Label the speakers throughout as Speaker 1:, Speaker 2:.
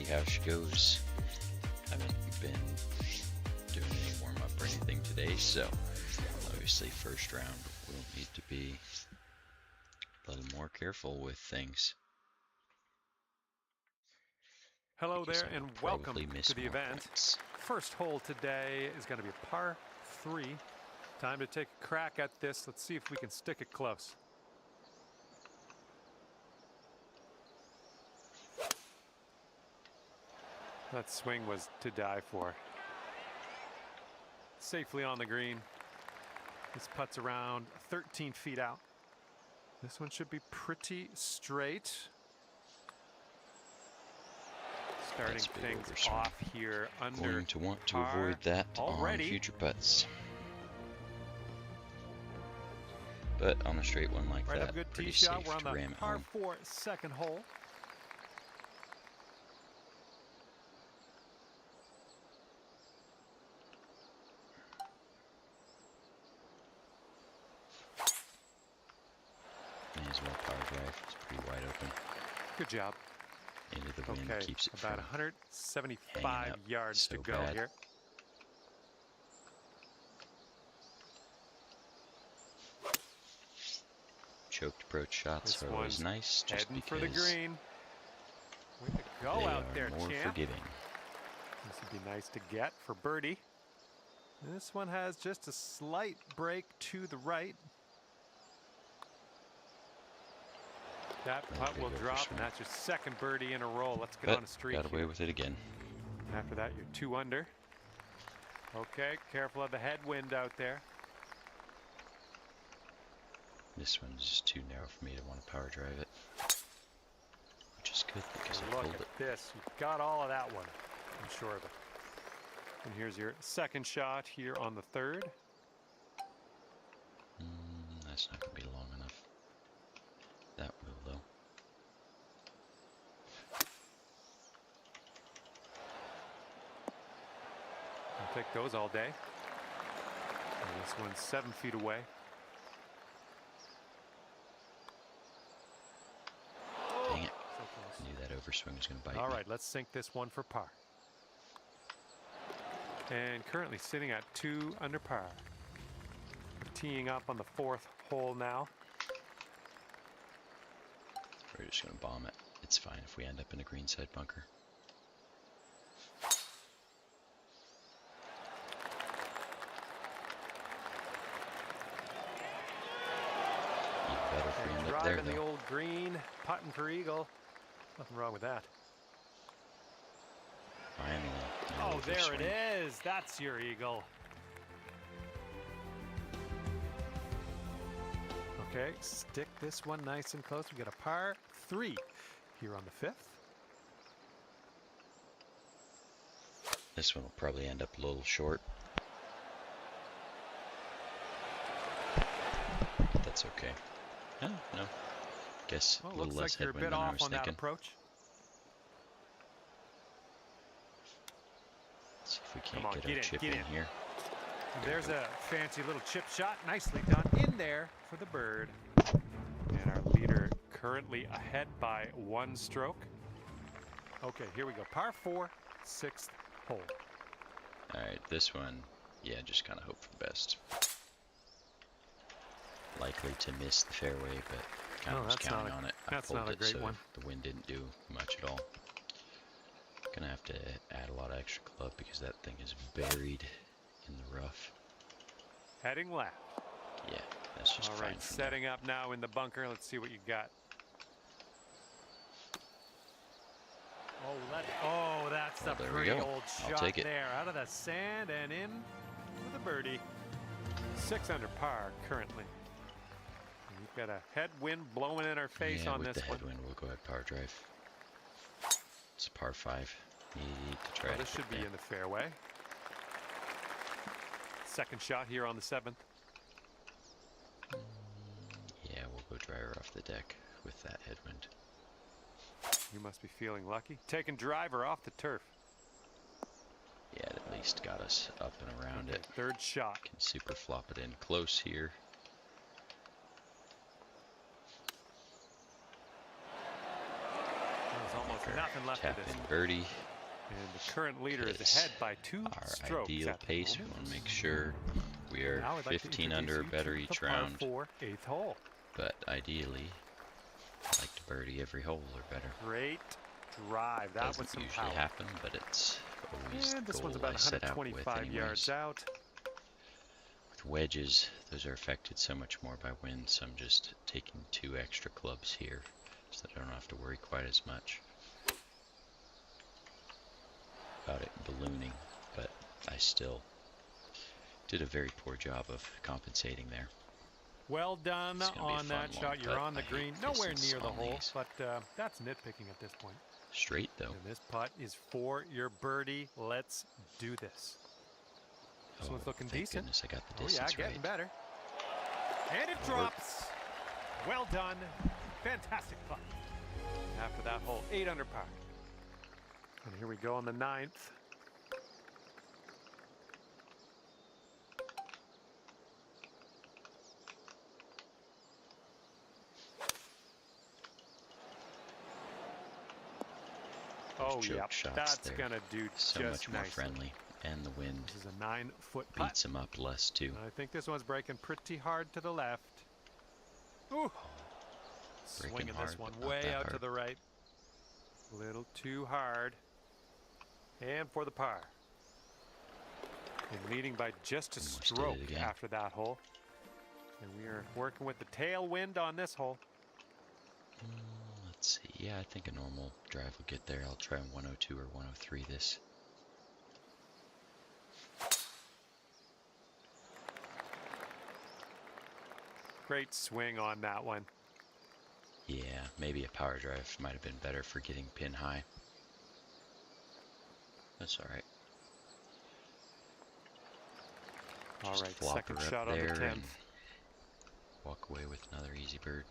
Speaker 1: how she goes. Haven't been doing any warm-up or anything today, so obviously first round we'll need to be a little more careful with things.
Speaker 2: Hello there and welcome to the event.
Speaker 1: Points.
Speaker 2: First hole today is going to be a par 3. Time to take a crack at this. Let's see if we can stick it close. That swing was to die for. Safely on the green. This putt's around 13 feet out. This one should be pretty straight. Starting things off here under
Speaker 1: Going to want to
Speaker 2: par
Speaker 1: avoid that
Speaker 2: already.
Speaker 1: on future putts. But on a straight one like
Speaker 2: Right
Speaker 1: that,
Speaker 2: up, good
Speaker 1: pretty
Speaker 2: tee shot.
Speaker 1: safe
Speaker 2: We're on
Speaker 1: to
Speaker 2: the
Speaker 1: ram it
Speaker 2: par
Speaker 1: home.
Speaker 2: 4 second hole.
Speaker 1: May as well power drive. It's pretty wide open.
Speaker 2: Good job.
Speaker 1: Into the wind
Speaker 2: Okay,
Speaker 1: keeps it
Speaker 2: about
Speaker 1: from
Speaker 2: 175
Speaker 1: hanging up
Speaker 2: yards
Speaker 1: so
Speaker 2: to go
Speaker 1: bad.
Speaker 2: here.
Speaker 1: Choked approach shots
Speaker 2: This
Speaker 1: are always
Speaker 2: one's
Speaker 1: nice, just
Speaker 2: heading
Speaker 1: because
Speaker 2: for the green. Way to go
Speaker 1: they
Speaker 2: out
Speaker 1: are
Speaker 2: there,
Speaker 1: more
Speaker 2: champ.
Speaker 1: forgiving.
Speaker 2: This would be nice to get for birdie. This one has just a slight break to the right. That putt will drop, and that's your second birdie in a row. Let's get on a streak.
Speaker 1: Got away
Speaker 2: here.
Speaker 1: with it again.
Speaker 2: After that, you're 2 under. Okay, careful of the headwind out there.
Speaker 1: This one's just too narrow for me to want to power drive it. Which is good because I
Speaker 2: Look
Speaker 1: pulled
Speaker 2: at
Speaker 1: it.
Speaker 2: this. You got all of that one. I'm sure of it. And here's your second shot here on the third.
Speaker 1: That's not going to be long enough. That will though.
Speaker 2: I'll take those all day. And this one's 7 feet away.
Speaker 1: Dang it.
Speaker 2: So close.
Speaker 1: I knew that overswing was going to bite
Speaker 2: All
Speaker 1: me.
Speaker 2: right, let's sink this one for par. And currently sitting at 2 under par. Teeing up on the 4th hole now.
Speaker 1: We're just going to bomb it. It's fine if we end up in a greenside bunker. Even better if we end up there,
Speaker 2: Driving the
Speaker 1: though.
Speaker 2: old green, putting for eagle. Nothing wrong with that.
Speaker 1: Finally. no
Speaker 2: Oh, there it
Speaker 1: overswing.
Speaker 2: is. That's your eagle. Okay, stick this one nice and close. We got a par 3 here on the 5th.
Speaker 1: This one will probably end up a little short. But that's okay. Oh, no. Guess
Speaker 2: Well,
Speaker 1: a little
Speaker 2: looks
Speaker 1: less
Speaker 2: like you're a
Speaker 1: headwind
Speaker 2: bit
Speaker 1: than I
Speaker 2: off
Speaker 1: was
Speaker 2: on that
Speaker 1: thinking.
Speaker 2: approach.
Speaker 1: Let's see if we
Speaker 2: Come
Speaker 1: can't
Speaker 2: on,
Speaker 1: get
Speaker 2: get
Speaker 1: our
Speaker 2: in,
Speaker 1: chip
Speaker 2: get
Speaker 1: in
Speaker 2: in.
Speaker 1: here.
Speaker 2: There's a fancy little chip shot. Nicely done in there for the bird. And our leader currently ahead by 1 stroke. Okay, here we go. Par 4, 6th hole.
Speaker 1: Alright, this one, yeah, just kind of hope for the best. Likely to miss the fairway, but kind of was counting on it.
Speaker 2: That's
Speaker 1: I
Speaker 2: not
Speaker 1: pulled
Speaker 2: a
Speaker 1: it,
Speaker 2: great
Speaker 1: so
Speaker 2: one.
Speaker 1: the wind didn't do much at all. Gonna have to add a lot of extra club because that thing is buried in the rough.
Speaker 2: Heading left.
Speaker 1: Yeah, that's just
Speaker 2: All
Speaker 1: fine
Speaker 2: right,
Speaker 1: for
Speaker 2: setting up now in the bunker. Let's see what you got. Oh, that's
Speaker 1: Well,
Speaker 2: a
Speaker 1: there we
Speaker 2: pretty
Speaker 1: go.
Speaker 2: old
Speaker 1: I'll
Speaker 2: shot
Speaker 1: take it.
Speaker 2: there. Out of the sand and in with a birdie. 6 under par currently. And we've got a headwind blowing in our face
Speaker 1: yeah,
Speaker 2: on
Speaker 1: with
Speaker 2: this
Speaker 1: the
Speaker 2: one.
Speaker 1: headwind, we'll go ahead power drive. It's a par 5. Need to try
Speaker 2: Well,
Speaker 1: to
Speaker 2: this
Speaker 1: hit
Speaker 2: should be
Speaker 1: that.
Speaker 2: in the fairway. Second shot here on the 7th.
Speaker 1: Yeah, we'll go driver off the deck with that headwind.
Speaker 2: You must be feeling lucky. Taking driver off the turf.
Speaker 1: Yeah, it at least got us up and around it.
Speaker 2: Third shot.
Speaker 1: Can super flop it in close here.
Speaker 2: There's almost
Speaker 1: Our
Speaker 2: nothing left of
Speaker 1: tap
Speaker 2: this.
Speaker 1: in birdie.
Speaker 2: And the current leader is
Speaker 1: Because
Speaker 2: ahead by 2
Speaker 1: our
Speaker 2: strokes
Speaker 1: ideal
Speaker 2: at the
Speaker 1: pace, we
Speaker 2: moment.
Speaker 1: want to make sure we are
Speaker 2: Now I'd like to
Speaker 1: 15
Speaker 2: introduce
Speaker 1: under or
Speaker 2: you
Speaker 1: better
Speaker 2: to
Speaker 1: each
Speaker 2: the par
Speaker 1: round.
Speaker 2: 4 8th hole.
Speaker 1: But ideally, I like to birdie every hole or better.
Speaker 2: Great drive. That
Speaker 1: Doesn't
Speaker 2: was some
Speaker 1: usually
Speaker 2: power.
Speaker 1: happen, but it's always
Speaker 2: And
Speaker 1: the
Speaker 2: this
Speaker 1: goal
Speaker 2: one's about
Speaker 1: I set out with
Speaker 2: 125
Speaker 1: anyways.
Speaker 2: yards out.
Speaker 1: With wedges, those are affected so much more by wind, so I'm just taking 2 extra clubs here so that I don't have to worry quite as much about it ballooning, but I still did a very poor job of compensating there.
Speaker 2: Well done
Speaker 1: It's gonna be a
Speaker 2: on
Speaker 1: fun
Speaker 2: that
Speaker 1: long
Speaker 2: shot. You're
Speaker 1: putt.
Speaker 2: on the
Speaker 1: I hate
Speaker 2: green, nowhere
Speaker 1: distance
Speaker 2: near the
Speaker 1: on
Speaker 2: hole,
Speaker 1: these.
Speaker 2: but that's nitpicking at this point.
Speaker 1: Straight though.
Speaker 2: And this putt is for your birdie. Let's do this. This one's looking
Speaker 1: thank
Speaker 2: decent.
Speaker 1: goodness I got the
Speaker 2: Oh
Speaker 1: distance
Speaker 2: yeah, getting
Speaker 1: right.
Speaker 2: better. And it drops. Well done. Fantastic putt. After that hole, 8 under par. And here we go on the 9th. Oh
Speaker 1: choke
Speaker 2: yeah,
Speaker 1: shots
Speaker 2: that's
Speaker 1: there.
Speaker 2: gonna do
Speaker 1: So
Speaker 2: just
Speaker 1: much more
Speaker 2: nicely.
Speaker 1: friendly, and the wind
Speaker 2: This is a 9-foot putt.
Speaker 1: beats him up less too.
Speaker 2: I think this one's breaking pretty hard to the left. Ooh.
Speaker 1: Breaking
Speaker 2: Swinging
Speaker 1: hard,
Speaker 2: this one
Speaker 1: but not
Speaker 2: way
Speaker 1: that
Speaker 2: out to
Speaker 1: hard.
Speaker 2: the right. A little too hard. And for the par. And leading by just a
Speaker 1: Almost did it
Speaker 2: stroke
Speaker 1: again.
Speaker 2: after that hole. And we are working with the tailwind on this hole.
Speaker 1: Let's see. Yeah, I think a normal drive will get there. I'll try 102 or 103 this.
Speaker 2: Great swing on that one.
Speaker 1: Yeah, maybe a power drive might have been better for getting pin high. That's all right.
Speaker 2: All
Speaker 1: Just
Speaker 2: right,
Speaker 1: flop
Speaker 2: second
Speaker 1: her up
Speaker 2: shot on the
Speaker 1: there
Speaker 2: 10th.
Speaker 1: and walk away with another easy bird.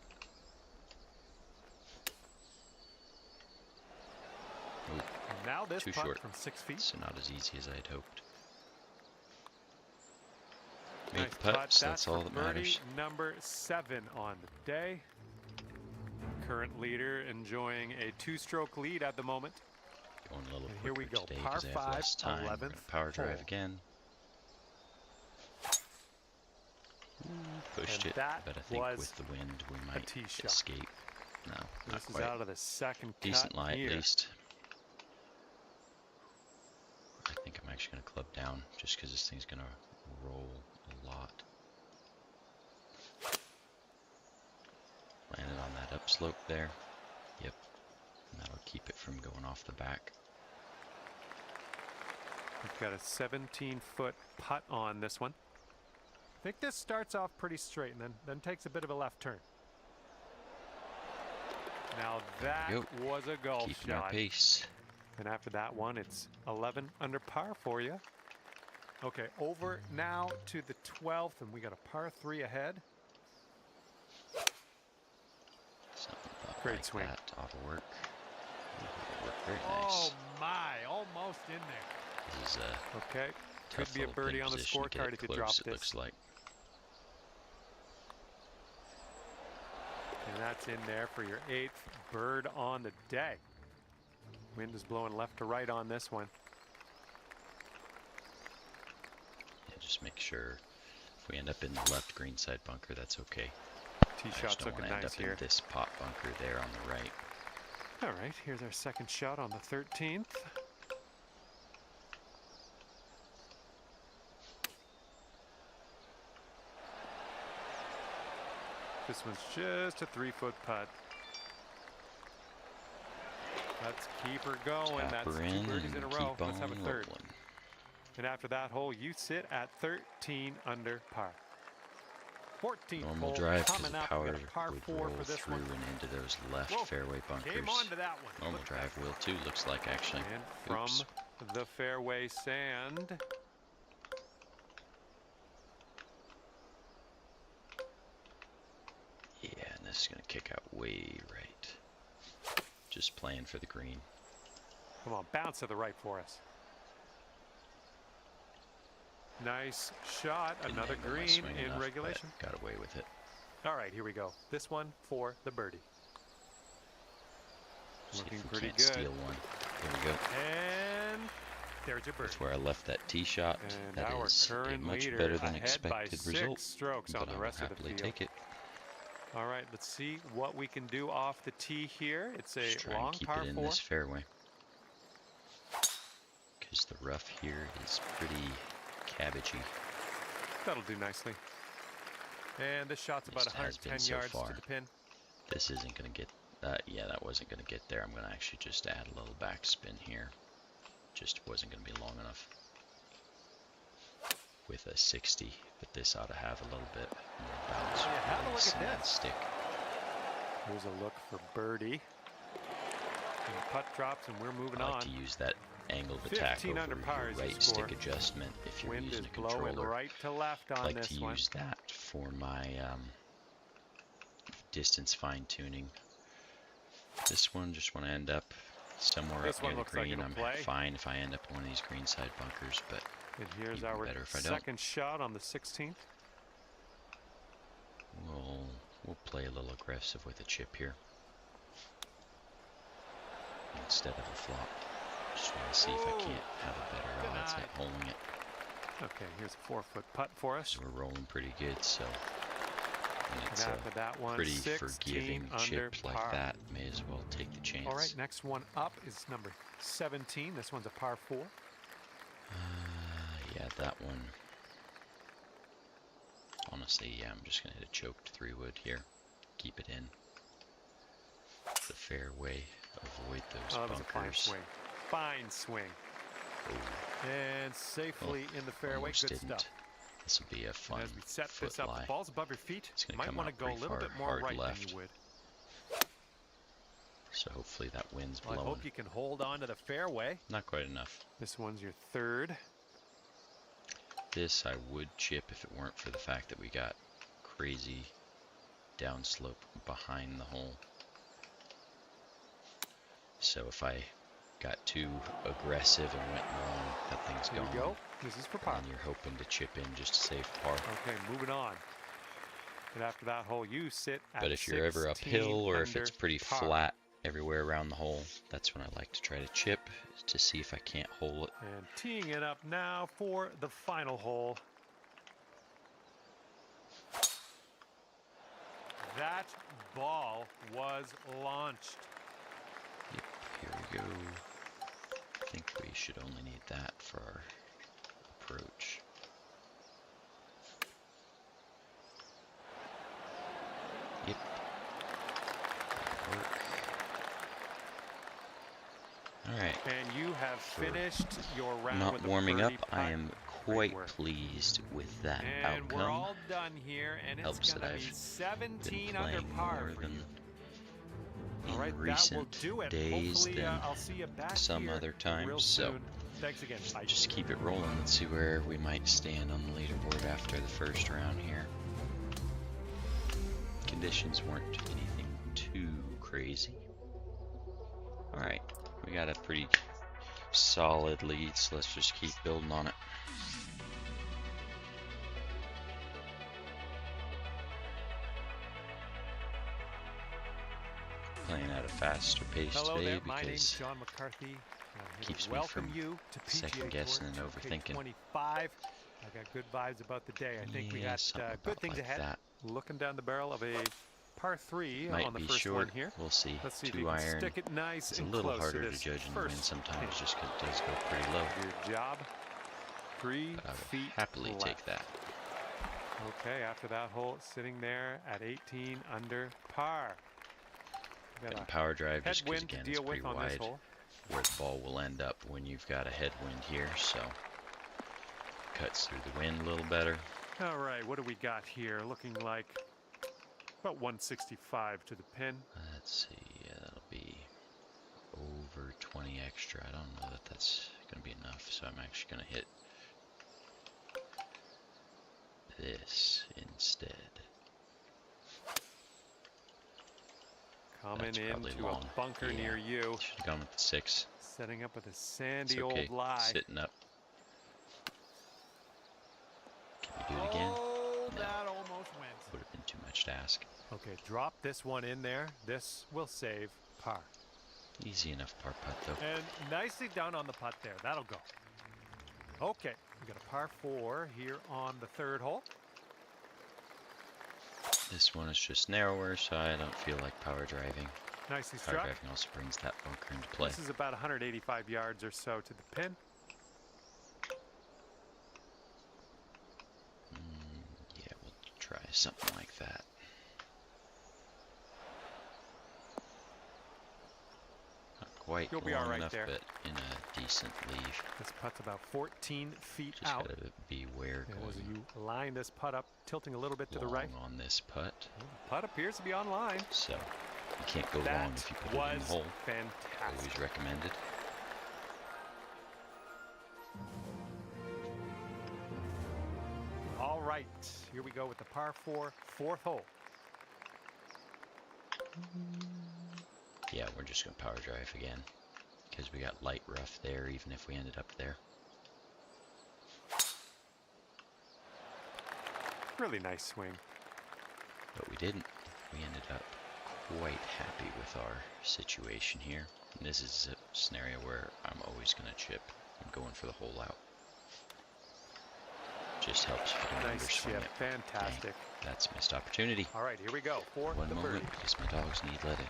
Speaker 1: Ooh,
Speaker 2: And now this
Speaker 1: too
Speaker 2: putt
Speaker 1: short.
Speaker 2: from 6 feet.
Speaker 1: So not as easy as I'd hoped. Made
Speaker 2: Nice
Speaker 1: the putt,
Speaker 2: putt.
Speaker 1: so that's
Speaker 2: for
Speaker 1: all that
Speaker 2: birdie
Speaker 1: matters.
Speaker 2: number 7 on the day. Current leader enjoying a 2-stroke lead at the moment.
Speaker 1: Going a little
Speaker 2: And here we
Speaker 1: quicker
Speaker 2: go,
Speaker 1: today
Speaker 2: par
Speaker 1: 'cause I have
Speaker 2: 5,
Speaker 1: less time. We're gonna
Speaker 2: 11th
Speaker 1: power drive
Speaker 2: hole.
Speaker 1: again. Pushed
Speaker 2: And
Speaker 1: it,
Speaker 2: that
Speaker 1: but I think
Speaker 2: was
Speaker 1: with the wind we might
Speaker 2: tee shot.
Speaker 1: escape. No, not
Speaker 2: This is
Speaker 1: quite.
Speaker 2: out of the second
Speaker 1: Decent
Speaker 2: cut
Speaker 1: lie
Speaker 2: here.
Speaker 1: at least. I think I'm actually going to club down just because this thing's going to roll a lot. Landed on that upslope there. Yep. And that'll keep it from going off the back.
Speaker 2: We've got a 17-foot putt on this one. I think this starts off pretty straight and then takes a bit of a left turn. Now that was a golf
Speaker 1: Keeping our
Speaker 2: shot.
Speaker 1: pace.
Speaker 2: And after that one, it's 11 under par for you. Okay, over now to the 12th, and we got a par 3 ahead.
Speaker 1: Something about
Speaker 2: Great
Speaker 1: like
Speaker 2: swing.
Speaker 1: that ought to work. Ooh, worked very
Speaker 2: Oh
Speaker 1: nice.
Speaker 2: my, almost in there.
Speaker 1: This is
Speaker 2: Okay, could
Speaker 1: tough
Speaker 2: be a
Speaker 1: little pin
Speaker 2: birdie on the
Speaker 1: position to get
Speaker 2: scorecard
Speaker 1: it
Speaker 2: if you
Speaker 1: close,
Speaker 2: drop
Speaker 1: it
Speaker 2: this.
Speaker 1: looks like.
Speaker 2: And that's in there for your 8th bird on the day. Wind is blowing left to right on this one.
Speaker 1: Yeah, just make sure if we end up in the left green side bunker, that's okay.
Speaker 2: Tee
Speaker 1: I just
Speaker 2: shot's
Speaker 1: don't
Speaker 2: looking
Speaker 1: want to end
Speaker 2: nice
Speaker 1: up
Speaker 2: here.
Speaker 1: in this pot bunker there on the right.
Speaker 2: All right, here's our second shot on the 13th. This one's just a 3-foot putt. Let's keep her going.
Speaker 1: Tap
Speaker 2: That's
Speaker 1: her
Speaker 2: 2
Speaker 1: in
Speaker 2: birdies in a
Speaker 1: and
Speaker 2: row.
Speaker 1: keep
Speaker 2: Let's have a
Speaker 1: on
Speaker 2: third.
Speaker 1: rolling.
Speaker 2: And after that hole, you sit at 13 under par. 14
Speaker 1: Normal
Speaker 2: hole
Speaker 1: drive because
Speaker 2: coming
Speaker 1: the
Speaker 2: up.
Speaker 1: power
Speaker 2: We got a par
Speaker 1: would
Speaker 2: 4
Speaker 1: roll
Speaker 2: for this
Speaker 1: through
Speaker 2: one.
Speaker 1: and into those left
Speaker 2: Whoa,
Speaker 1: fairway bunkers.
Speaker 2: Came on to that one.
Speaker 1: Normal
Speaker 2: Look
Speaker 1: drive
Speaker 2: back.
Speaker 1: will too, looks like actually.
Speaker 2: And from
Speaker 1: Oops.
Speaker 2: the fairway sand.
Speaker 1: Yeah, and this is going to kick out way right. Just playing for the green.
Speaker 2: Come on, bounce to the right for us. Nice shot.
Speaker 1: Didn't
Speaker 2: Another
Speaker 1: angle my
Speaker 2: green
Speaker 1: swing
Speaker 2: in
Speaker 1: enough, but
Speaker 2: regulation.
Speaker 1: got away with it.
Speaker 2: All right, here we go. This one for the birdie.
Speaker 1: See
Speaker 2: Looking
Speaker 1: if we
Speaker 2: pretty
Speaker 1: can't
Speaker 2: good.
Speaker 1: steal one. There we go.
Speaker 2: And there's your bird.
Speaker 1: That's where I left that tee shot.
Speaker 2: And
Speaker 1: That
Speaker 2: our
Speaker 1: is a
Speaker 2: current
Speaker 1: much
Speaker 2: leader
Speaker 1: better than
Speaker 2: ahead by
Speaker 1: expected
Speaker 2: 6
Speaker 1: result.
Speaker 2: strokes
Speaker 1: But
Speaker 2: on
Speaker 1: I
Speaker 2: the
Speaker 1: will
Speaker 2: rest of the
Speaker 1: happily
Speaker 2: field.
Speaker 1: take it.
Speaker 2: All right, let's see what we can do off the tee here. It's a
Speaker 1: Just try
Speaker 2: long
Speaker 1: and keep
Speaker 2: par
Speaker 1: it in
Speaker 2: 4.
Speaker 1: this fairway. Because the rough here is pretty cabbagey.
Speaker 2: That'll do nicely. And this shot's about
Speaker 1: Just has been
Speaker 2: 110
Speaker 1: so
Speaker 2: yards
Speaker 1: far.
Speaker 2: to the pin.
Speaker 1: This isn't going to get, yeah, that wasn't going to get there. I'm going to actually just add a little backspin here. Just wasn't going to be long enough with a 60, but this ought to have a little bit more bounce.
Speaker 2: Yeah, have a look
Speaker 1: release
Speaker 2: at
Speaker 1: in that
Speaker 2: this.
Speaker 1: stick.
Speaker 2: Here's a look for birdie. And the putt drops, and we're moving
Speaker 1: I like
Speaker 2: on.
Speaker 1: to use that angle of attack
Speaker 2: 15
Speaker 1: over
Speaker 2: under
Speaker 1: your
Speaker 2: par is the
Speaker 1: right
Speaker 2: score.
Speaker 1: stick adjustment if you're
Speaker 2: Wind
Speaker 1: using
Speaker 2: is
Speaker 1: a
Speaker 2: blowing
Speaker 1: controller.
Speaker 2: right to left
Speaker 1: I
Speaker 2: on
Speaker 1: like
Speaker 2: this
Speaker 1: to
Speaker 2: one.
Speaker 1: use that for my distance fine tuning. This one just want to end up somewhere
Speaker 2: This
Speaker 1: up near
Speaker 2: one
Speaker 1: the
Speaker 2: looks like
Speaker 1: green.
Speaker 2: it'll
Speaker 1: I'm
Speaker 2: play.
Speaker 1: fine if I end up in one of these greenside bunkers, but
Speaker 2: And here's
Speaker 1: even
Speaker 2: our
Speaker 1: better if I don't.
Speaker 2: second shot on the 16th.
Speaker 1: We'll play a little aggressive with a chip here instead of a flop. Just want to see if I can't have a better odds at holding it.
Speaker 2: Okay, here's a 4-foot putt for us.
Speaker 1: So we're rolling pretty good, so when
Speaker 2: And
Speaker 1: it's
Speaker 2: after that one,
Speaker 1: pretty
Speaker 2: 16
Speaker 1: forgiving
Speaker 2: under
Speaker 1: chip like
Speaker 2: par.
Speaker 1: that, may as well take the chance.
Speaker 2: All right, next one up is number 17. This one's a par 4.
Speaker 1: Yeah, that one. Honestly, yeah, I'm just gonna hit a choked 3-wood here. Keep it in the fairway. Avoid those
Speaker 2: Oh, that was a fine
Speaker 1: bunkers.
Speaker 2: swing. Fine swing.
Speaker 1: Oh,
Speaker 2: And safely in the fairway.
Speaker 1: almost
Speaker 2: Good
Speaker 1: didn't.
Speaker 2: stuff.
Speaker 1: This will be a
Speaker 2: And
Speaker 1: fun
Speaker 2: as we set
Speaker 1: foot
Speaker 2: this up,
Speaker 1: lie.
Speaker 2: the ball's above your feet.
Speaker 1: It's gonna
Speaker 2: Might
Speaker 1: come
Speaker 2: want to
Speaker 1: out
Speaker 2: go a
Speaker 1: pretty
Speaker 2: little
Speaker 1: far
Speaker 2: bit more
Speaker 1: hard
Speaker 2: right
Speaker 1: left.
Speaker 2: than you would.
Speaker 1: So hopefully that wind's
Speaker 2: Well, I
Speaker 1: blowing.
Speaker 2: hope you can hold on to the fairway.
Speaker 1: Not quite enough.
Speaker 2: This one's your third.
Speaker 1: This I would chip if it weren't for the fact that we got crazy downslope behind the hole. So if I got too aggressive and went long, that thing's
Speaker 2: Here
Speaker 1: gone.
Speaker 2: we go. This is for par.
Speaker 1: And you're hoping to chip in just to save par.
Speaker 2: Okay, moving on. And after that hole, you sit at
Speaker 1: But if you're ever
Speaker 2: 16
Speaker 1: uphill or if it's
Speaker 2: under
Speaker 1: pretty
Speaker 2: par.
Speaker 1: flat everywhere around the hole, that's when I like to try to chip to see if I can't hole it.
Speaker 2: And teeing it up now for the final hole. That ball was launched.
Speaker 1: Yep, here we go. I think we should only need that for our approach. Yep. That'll work. Alright.
Speaker 2: And you have finished your round
Speaker 1: Not
Speaker 2: with a
Speaker 1: warming up,
Speaker 2: birdie
Speaker 1: I
Speaker 2: putt.
Speaker 1: am
Speaker 2: Great
Speaker 1: quite
Speaker 2: work.
Speaker 1: pleased with that
Speaker 2: And
Speaker 1: outcome.
Speaker 2: we're all done here, and
Speaker 1: Helps
Speaker 2: it's
Speaker 1: that
Speaker 2: going to be
Speaker 1: I've
Speaker 2: 17
Speaker 1: been
Speaker 2: under
Speaker 1: playing
Speaker 2: par
Speaker 1: more
Speaker 2: for
Speaker 1: than
Speaker 2: you.
Speaker 1: in
Speaker 2: All right, that will
Speaker 1: recent
Speaker 2: do it.
Speaker 1: days
Speaker 2: Hopefully,
Speaker 1: than
Speaker 2: I'll see you back
Speaker 1: some
Speaker 2: here
Speaker 1: other times,
Speaker 2: real
Speaker 1: so
Speaker 2: soon. Thanks again. Bye.
Speaker 1: just keep it rolling. Let's see where we might stand on the leaderboard after the first round here. Conditions weren't anything too crazy. Alright, we got a pretty solid lead, so let's just keep building on it. Playing at a faster pace
Speaker 2: Hello
Speaker 1: today
Speaker 2: there, my name's
Speaker 1: because
Speaker 2: John McCarthy.
Speaker 1: keeps me
Speaker 2: Welcome
Speaker 1: from
Speaker 2: you to PGA
Speaker 1: second guessing
Speaker 2: Tour
Speaker 1: and overthinking.
Speaker 2: 25. I got good vibes about the day. I think we
Speaker 1: Yeah,
Speaker 2: got
Speaker 1: something
Speaker 2: good
Speaker 1: about
Speaker 2: things
Speaker 1: like
Speaker 2: ahead.
Speaker 1: that.
Speaker 2: Looking down the barrel of a par 3
Speaker 1: Might
Speaker 2: on the
Speaker 1: be
Speaker 2: first
Speaker 1: short.
Speaker 2: one here.
Speaker 1: We'll see.
Speaker 2: Let's see if
Speaker 1: 2
Speaker 2: you can
Speaker 1: iron.
Speaker 2: stick it nice
Speaker 1: It's a
Speaker 2: and
Speaker 1: little
Speaker 2: close
Speaker 1: harder
Speaker 2: to
Speaker 1: to
Speaker 2: this
Speaker 1: judge in the wind
Speaker 2: first
Speaker 1: sometimes
Speaker 2: pin.
Speaker 1: just because it does go pretty low.
Speaker 2: Your job, 3
Speaker 1: But I
Speaker 2: feet
Speaker 1: would happily
Speaker 2: left.
Speaker 1: take that.
Speaker 2: Okay, after that hole, sitting there at 18 under par. We got
Speaker 1: Got
Speaker 2: a
Speaker 1: a power drive just because
Speaker 2: headwind to
Speaker 1: again it's
Speaker 2: deal
Speaker 1: pretty
Speaker 2: with on this
Speaker 1: wide
Speaker 2: hole.
Speaker 1: where the ball will end up when you've got a headwind here, so cuts through the wind a little better.
Speaker 2: All right, what do we got here? Looking like about 165 to the pin.
Speaker 1: Let's see, yeah, that'll be over 20 extra. I don't know that that's going to be enough, so I'm actually going to hit this instead.
Speaker 2: Coming
Speaker 1: That's probably
Speaker 2: into
Speaker 1: long.
Speaker 2: a bunker
Speaker 1: Yeah.
Speaker 2: near you.
Speaker 1: Should have gone with the 6.
Speaker 2: Setting up with a
Speaker 1: It's
Speaker 2: sandy
Speaker 1: okay.
Speaker 2: old lie.
Speaker 1: Sitting up. Can we do it again?
Speaker 2: Oh,
Speaker 1: No.
Speaker 2: that almost went.
Speaker 1: Would have been too much to ask.
Speaker 2: Okay, drop this one in there. This will save par.
Speaker 1: Easy enough par putt though.
Speaker 2: And nicely done on the putt there. That'll go. Okay, we got a par 4 here on the 3rd hole.
Speaker 1: This one is just narrower, so I don't feel like power driving.
Speaker 2: Nicely
Speaker 1: Power
Speaker 2: struck.
Speaker 1: driving also brings that bunker into play.
Speaker 2: This is about 185 yards or so to the pin.
Speaker 1: Yeah, we'll try something like that. Not quite
Speaker 2: You'll be
Speaker 1: long
Speaker 2: all right
Speaker 1: enough,
Speaker 2: there.
Speaker 1: but in a decent leave.
Speaker 2: This putt's about 14 feet
Speaker 1: Just
Speaker 2: out.
Speaker 1: gotta beware
Speaker 2: And as
Speaker 1: going
Speaker 2: you line this putt up, tilting a little bit to the right.
Speaker 1: long on this putt.
Speaker 2: Well, the putt appears to be on line.
Speaker 1: So you can't go
Speaker 2: That
Speaker 1: long if you put it in the
Speaker 2: was
Speaker 1: hole.
Speaker 2: fantastic.
Speaker 1: Always recommended.
Speaker 2: All right, here we go with the par 4, 4th hole.
Speaker 1: Yeah, we're just gonna power drive again because we got light rough there, even if we ended up there.
Speaker 2: Really nice swing.
Speaker 1: But we didn't. We ended up quite happy with our situation here. And this is a scenario where I'm always gonna chip. I'm going for the hole out. Just helps if you don't
Speaker 2: Nice
Speaker 1: underswing
Speaker 2: chip.
Speaker 1: it.
Speaker 2: Fantastic.
Speaker 1: Dang, that's missed opportunity.
Speaker 2: All right, here we go for
Speaker 1: One
Speaker 2: the
Speaker 1: moment,
Speaker 2: birdie.
Speaker 1: because my dogs need letting.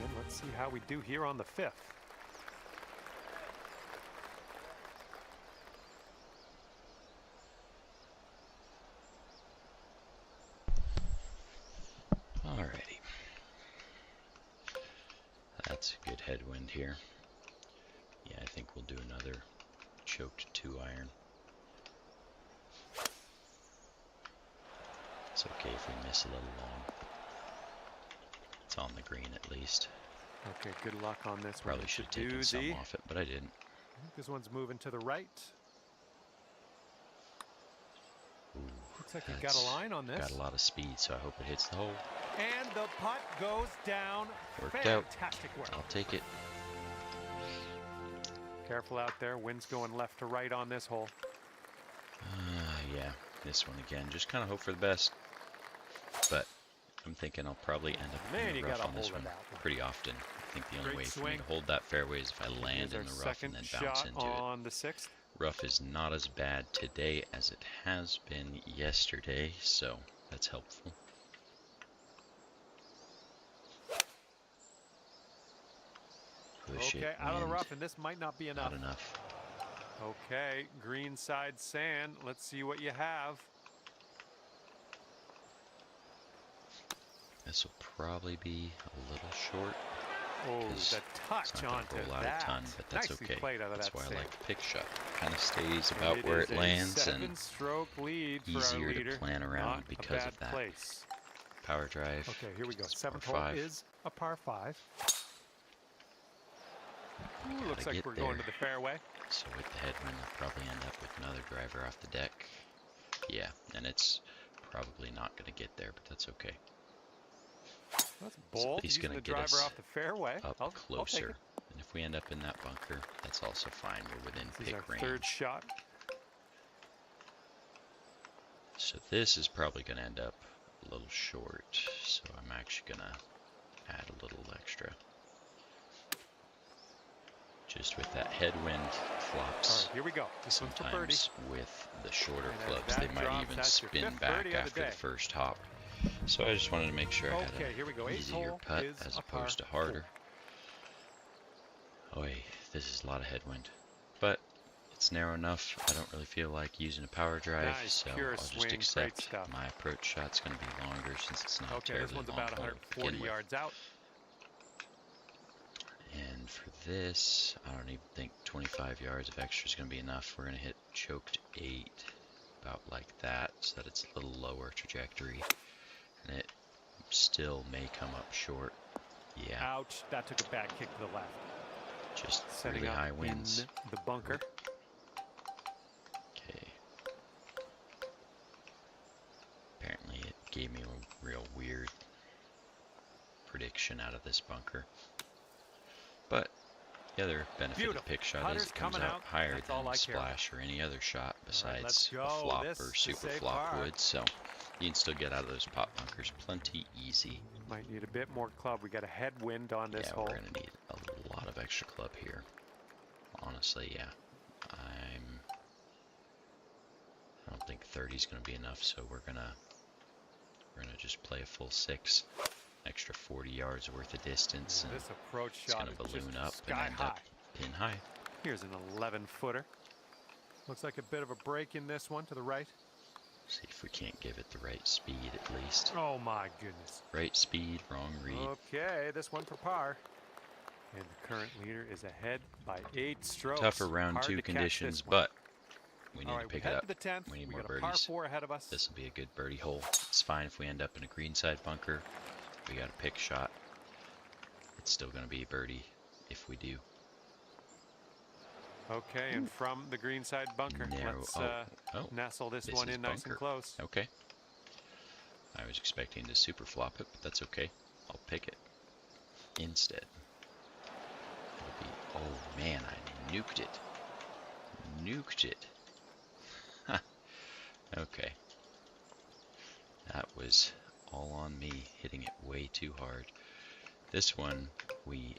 Speaker 2: And let's see how we do here on the 5th.
Speaker 1: Alrighty. That's a good headwind here. Yeah, I think we'll do another choked 2-iron. It's okay if we miss a little long. It's on the green at least.
Speaker 2: Okay, good luck on this one.
Speaker 1: Probably
Speaker 2: It's a
Speaker 1: should have taken some
Speaker 2: doozy.
Speaker 1: off it, but I didn't.
Speaker 2: I think this one's moving to the right.
Speaker 1: Ooh,
Speaker 2: Looks like we've got a line on this.
Speaker 1: Got a lot of speed, so I hope it hits the hole.
Speaker 2: And the putt goes down.
Speaker 1: Worked out.
Speaker 2: Fantastic work.
Speaker 1: I'll take it.
Speaker 2: Careful out there. Wind's going left to right on this hole.
Speaker 1: Yeah, this one again. Just kind of hope for the best. But I'm thinking I'll probably end up
Speaker 2: Man,
Speaker 1: in
Speaker 2: you
Speaker 1: the rough
Speaker 2: gotta
Speaker 1: on this
Speaker 2: hold it
Speaker 1: one
Speaker 2: out.
Speaker 1: pretty often. I think the only
Speaker 2: Great
Speaker 1: way for me
Speaker 2: swing.
Speaker 1: to hold that fairway is if I land
Speaker 2: Here's
Speaker 1: in
Speaker 2: our
Speaker 1: the rough
Speaker 2: second
Speaker 1: and then bounce
Speaker 2: shot
Speaker 1: into it.
Speaker 2: on the 6th.
Speaker 1: Rough is not as bad today as it has been yesterday, so that's helpful. Push
Speaker 2: Okay,
Speaker 1: it,
Speaker 2: out of the
Speaker 1: wind.
Speaker 2: rough, and this might not be enough.
Speaker 1: Not enough.
Speaker 2: Okay, green side sand. Let's see what you have.
Speaker 1: This will probably be a little short.
Speaker 2: Oh,
Speaker 1: 'Cause
Speaker 2: the touch
Speaker 1: It's not
Speaker 2: onto
Speaker 1: gonna roll out
Speaker 2: that.
Speaker 1: a ton, but that's
Speaker 2: Nicely
Speaker 1: okay.
Speaker 2: played out of
Speaker 1: That's
Speaker 2: that
Speaker 1: why I
Speaker 2: sand.
Speaker 1: like the pick shot. Kind of stays
Speaker 2: And
Speaker 1: about where
Speaker 2: is
Speaker 1: it
Speaker 2: a
Speaker 1: lands and
Speaker 2: 7-stroke lead for our
Speaker 1: easier to
Speaker 2: leader.
Speaker 1: plan around
Speaker 2: Not
Speaker 1: because
Speaker 2: a
Speaker 1: of
Speaker 2: bad
Speaker 1: that.
Speaker 2: place.
Speaker 1: Power drive.
Speaker 2: Okay, here we go.
Speaker 1: It's
Speaker 2: 7th
Speaker 1: par
Speaker 2: hole
Speaker 1: 5.
Speaker 2: is a par 5. Ooh, looks
Speaker 1: Gotta
Speaker 2: like
Speaker 1: get
Speaker 2: we're going to
Speaker 1: there.
Speaker 2: the fairway.
Speaker 1: So with the headwind, I'll probably end up with another driver off the deck. Yeah, and it's probably not going to get there, but that's okay.
Speaker 2: That's
Speaker 1: It's at
Speaker 2: bold.
Speaker 1: least
Speaker 2: Using
Speaker 1: gonna
Speaker 2: the
Speaker 1: get
Speaker 2: driver
Speaker 1: us
Speaker 2: off the fairway.
Speaker 1: Up
Speaker 2: I'll take
Speaker 1: closer.
Speaker 2: it.
Speaker 1: And if we end up in that bunker, that's also fine. We're within
Speaker 2: This is our
Speaker 1: pick range.
Speaker 2: 3rd shot.
Speaker 1: So this is probably going to end up a little short. So I'm actually going to add a little extra. Just with that headwind
Speaker 2: All
Speaker 1: flops.
Speaker 2: right, here we go. This one's for birdie.
Speaker 1: Sometimes with the shorter
Speaker 2: And as
Speaker 1: clubs, they
Speaker 2: that
Speaker 1: might
Speaker 2: drops,
Speaker 1: even
Speaker 2: that's your
Speaker 1: spin
Speaker 2: 5th
Speaker 1: back
Speaker 2: birdie of the
Speaker 1: after the
Speaker 2: day.
Speaker 1: first hop. So I just wanted to make sure I had
Speaker 2: Okay, here we go.
Speaker 1: an
Speaker 2: 8th
Speaker 1: easier
Speaker 2: hole
Speaker 1: putt
Speaker 2: is
Speaker 1: as
Speaker 2: a par
Speaker 1: opposed to
Speaker 2: 4.
Speaker 1: harder. Oy, this is a lot of headwind. But it's narrow enough. I don't really feel like using a power drive,
Speaker 2: Nice,
Speaker 1: so
Speaker 2: pure
Speaker 1: I'll just
Speaker 2: swing, great
Speaker 1: accept
Speaker 2: stuff.
Speaker 1: my approach shot's going to be longer since it's not
Speaker 2: Okay, this
Speaker 1: terribly
Speaker 2: one's
Speaker 1: long
Speaker 2: about
Speaker 1: hole to
Speaker 2: 140
Speaker 1: begin with.
Speaker 2: yards out.
Speaker 1: And for this, I don't even think 25 yards of extra is going to be enough. We're going to hit choked 8, about like that, so that it's a little lower trajectory. And it still may come up short. Yeah,
Speaker 2: Ouch, that took a bad kick to the left.
Speaker 1: just
Speaker 2: Setting
Speaker 1: really
Speaker 2: up
Speaker 1: high winds.
Speaker 2: in the bunker.
Speaker 1: Okay. Apparently it gave me a real weird prediction out of this bunker. But The other benefit of the pick shot is
Speaker 2: Putter's
Speaker 1: it comes
Speaker 2: coming
Speaker 1: out
Speaker 2: out.
Speaker 1: higher
Speaker 2: That's
Speaker 1: than
Speaker 2: all I care
Speaker 1: splash or any other shot
Speaker 2: let's
Speaker 1: besides a
Speaker 2: go.
Speaker 1: flop
Speaker 2: This
Speaker 1: or
Speaker 2: to
Speaker 1: super
Speaker 2: save
Speaker 1: flop
Speaker 2: par.
Speaker 1: would. So you can still get out of those pot bunkers plenty easy.
Speaker 2: Might need a bit more club. We got a headwind on this
Speaker 1: Yeah,
Speaker 2: hole.
Speaker 1: we're gonna need a lot of extra club here. Honestly, yeah. I don't think 30 is gonna be enough, so we're gonna just play a full 6, extra 40 yards worth of distance, and
Speaker 2: This approach
Speaker 1: it's
Speaker 2: shot
Speaker 1: gonna
Speaker 2: is
Speaker 1: balloon
Speaker 2: just
Speaker 1: up and
Speaker 2: sky
Speaker 1: end
Speaker 2: high.
Speaker 1: up pin high.
Speaker 2: Here's an 11-footer. Looks like a bit of a break in this one to the right.
Speaker 1: See if we can't give it the right speed at least.
Speaker 2: Oh my goodness.
Speaker 1: Right speed, wrong read.
Speaker 2: Okay, this one for par. And the current leader is ahead by 8 strokes.
Speaker 1: Tougher round
Speaker 2: Hard
Speaker 1: 2
Speaker 2: to catch
Speaker 1: conditions,
Speaker 2: this one.
Speaker 1: but we need
Speaker 2: All
Speaker 1: to
Speaker 2: right,
Speaker 1: pick
Speaker 2: we
Speaker 1: it
Speaker 2: head
Speaker 1: up.
Speaker 2: to the 10th.
Speaker 1: We need more
Speaker 2: got a par
Speaker 1: birdies.
Speaker 2: 4 ahead of us.
Speaker 1: This will be a good birdie hole. It's fine if we end up in a greenside bunker. We got a pick shot. It's still going to be a birdie if we do.
Speaker 2: Okay, and from the greenside bunker,
Speaker 1: Narrow.
Speaker 2: let's nestle this one
Speaker 1: is
Speaker 2: in nice and
Speaker 1: bunker.
Speaker 2: close.
Speaker 1: Okay. I was expecting to super flop it, but that's okay. I'll pick it instead. It'll be, oh man, I nuked it. Nuked it. Okay. That was all on me, hitting it way too hard. This one, we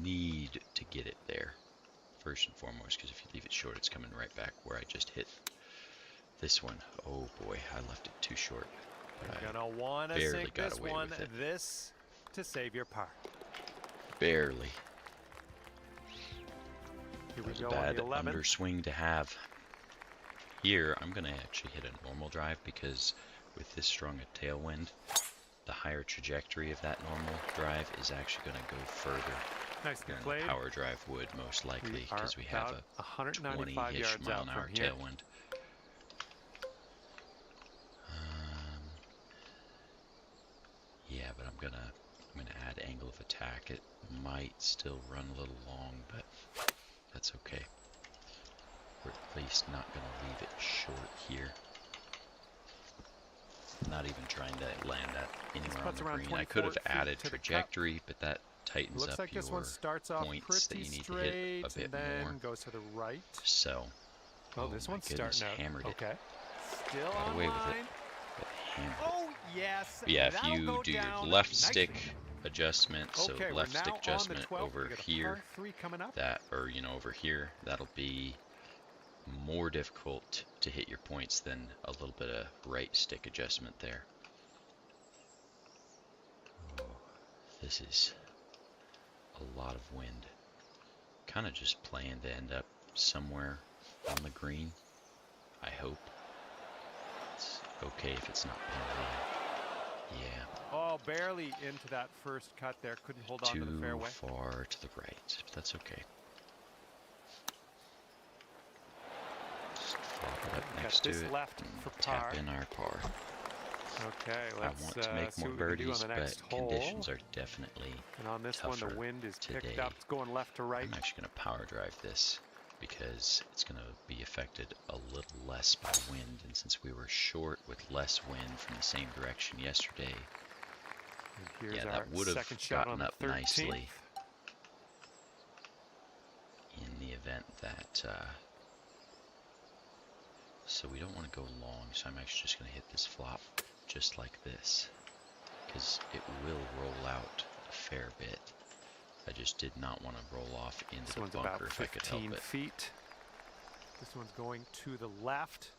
Speaker 1: need to get it there, first and foremost, because if you leave it short, it's coming right back where I just hit. This one, oh boy, I left it too short.
Speaker 2: You're gonna want to
Speaker 1: barely
Speaker 2: sink
Speaker 1: got
Speaker 2: this
Speaker 1: away
Speaker 2: one,
Speaker 1: with it.
Speaker 2: this to save your par.
Speaker 1: Barely.
Speaker 2: Here
Speaker 1: That
Speaker 2: we
Speaker 1: was a
Speaker 2: go on
Speaker 1: bad
Speaker 2: the 11th.
Speaker 1: underswing to have. Here, I'm going to actually hit a normal drive because with this strong a tailwind, the higher trajectory of that normal drive is actually going to go further
Speaker 2: Nicely
Speaker 1: than
Speaker 2: played.
Speaker 1: the power drive would most likely because we have
Speaker 2: about
Speaker 1: a
Speaker 2: 195
Speaker 1: 20-ish
Speaker 2: yards
Speaker 1: mile
Speaker 2: out
Speaker 1: an hour
Speaker 2: from here.
Speaker 1: tailwind. Yeah, but I'm gonna add angle of attack. It might still run a little long, but that's okay. We're at least not gonna leave it short here. Not even trying to land that anywhere on the green. I could have added trajectory, but that tightens
Speaker 2: Looks
Speaker 1: up
Speaker 2: like
Speaker 1: your
Speaker 2: this one starts off
Speaker 1: points that
Speaker 2: pretty
Speaker 1: you need to
Speaker 2: straight
Speaker 1: hit a bit
Speaker 2: and then
Speaker 1: more.
Speaker 2: goes to the right.
Speaker 1: So,
Speaker 2: Oh, this
Speaker 1: my
Speaker 2: one's
Speaker 1: goodness,
Speaker 2: starting out.
Speaker 1: hammered it.
Speaker 2: Okay. Still
Speaker 1: Got
Speaker 2: on
Speaker 1: away with
Speaker 2: line.
Speaker 1: it, but hammered it.
Speaker 2: Oh, yes.
Speaker 1: But yeah, if
Speaker 2: that'll
Speaker 1: you
Speaker 2: go
Speaker 1: do your
Speaker 2: down
Speaker 1: left
Speaker 2: nicely.
Speaker 1: stick adjustment, so
Speaker 2: Okay,
Speaker 1: left
Speaker 2: we're now
Speaker 1: stick
Speaker 2: on the
Speaker 1: adjustment
Speaker 2: 12th.
Speaker 1: over
Speaker 2: We got a
Speaker 1: here,
Speaker 2: par 3 coming up.
Speaker 1: that, or over here, that'll be more difficult to hit your points than a little bit of right stick adjustment there. Oh, this is a lot of wind. Kind of just playing to end up somewhere on the green, I hope. It's okay if it's not pin high. Yeah.
Speaker 2: Oh, barely into that first cut there. Couldn't hold on to the fairway.
Speaker 1: Too far to the right, but that's okay. Just flop it up
Speaker 2: Got
Speaker 1: next to
Speaker 2: this
Speaker 1: it
Speaker 2: left
Speaker 1: and
Speaker 2: for
Speaker 1: tap
Speaker 2: par.
Speaker 1: in our par.
Speaker 2: Okay,
Speaker 1: I
Speaker 2: let's
Speaker 1: want to make
Speaker 2: see
Speaker 1: more
Speaker 2: what we can do on
Speaker 1: birdies,
Speaker 2: the
Speaker 1: but
Speaker 2: next hole.
Speaker 1: conditions are definitely
Speaker 2: And on this one, the
Speaker 1: tougher
Speaker 2: wind is
Speaker 1: today.
Speaker 2: picked up. It's going left to right.
Speaker 1: I'm actually going to power drive this because it's going to be affected a little less by wind, and since we were short with less wind from the same direction yesterday,
Speaker 2: And here's
Speaker 1: yeah,
Speaker 2: our
Speaker 1: that would have
Speaker 2: second shot on
Speaker 1: gotten
Speaker 2: the
Speaker 1: up
Speaker 2: 13th.
Speaker 1: nicely in the event that so we don't want to go long, so I'm actually just going to hit this flop just like this because it will roll out a fair bit. I just did not want to roll off into
Speaker 2: This
Speaker 1: the
Speaker 2: one's
Speaker 1: bunker
Speaker 2: about
Speaker 1: if I could help
Speaker 2: 15
Speaker 1: it.
Speaker 2: feet. This one's going to the left.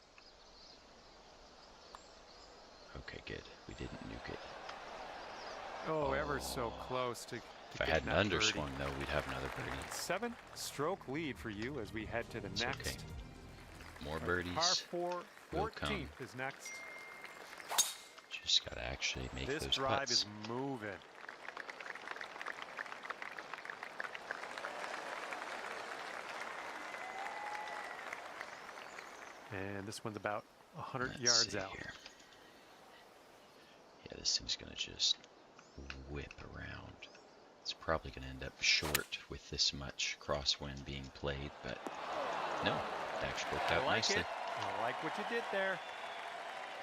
Speaker 1: Okay, good. We didn't nuke it.
Speaker 2: Oh, ever so close to
Speaker 1: If I
Speaker 2: getting
Speaker 1: hadn't
Speaker 2: that birdie.
Speaker 1: underswung, though, we'd have another birdie.
Speaker 2: 7-stroke lead for you as we head to the
Speaker 1: It's
Speaker 2: next.
Speaker 1: okay. More
Speaker 2: Our
Speaker 1: birdies.
Speaker 2: Par 4,
Speaker 1: will
Speaker 2: 14th
Speaker 1: come.
Speaker 2: is next.
Speaker 1: Just gotta actually make
Speaker 2: This
Speaker 1: those
Speaker 2: drive
Speaker 1: putts.
Speaker 2: is moving. And this one's about 100
Speaker 1: Let's
Speaker 2: yards
Speaker 1: see
Speaker 2: out.
Speaker 1: here. Yeah, this thing's gonna just whip around. It's probably gonna end up short with this much crosswind being played, but no, it actually worked out
Speaker 2: I like
Speaker 1: nicely.
Speaker 2: it. I like what you did there.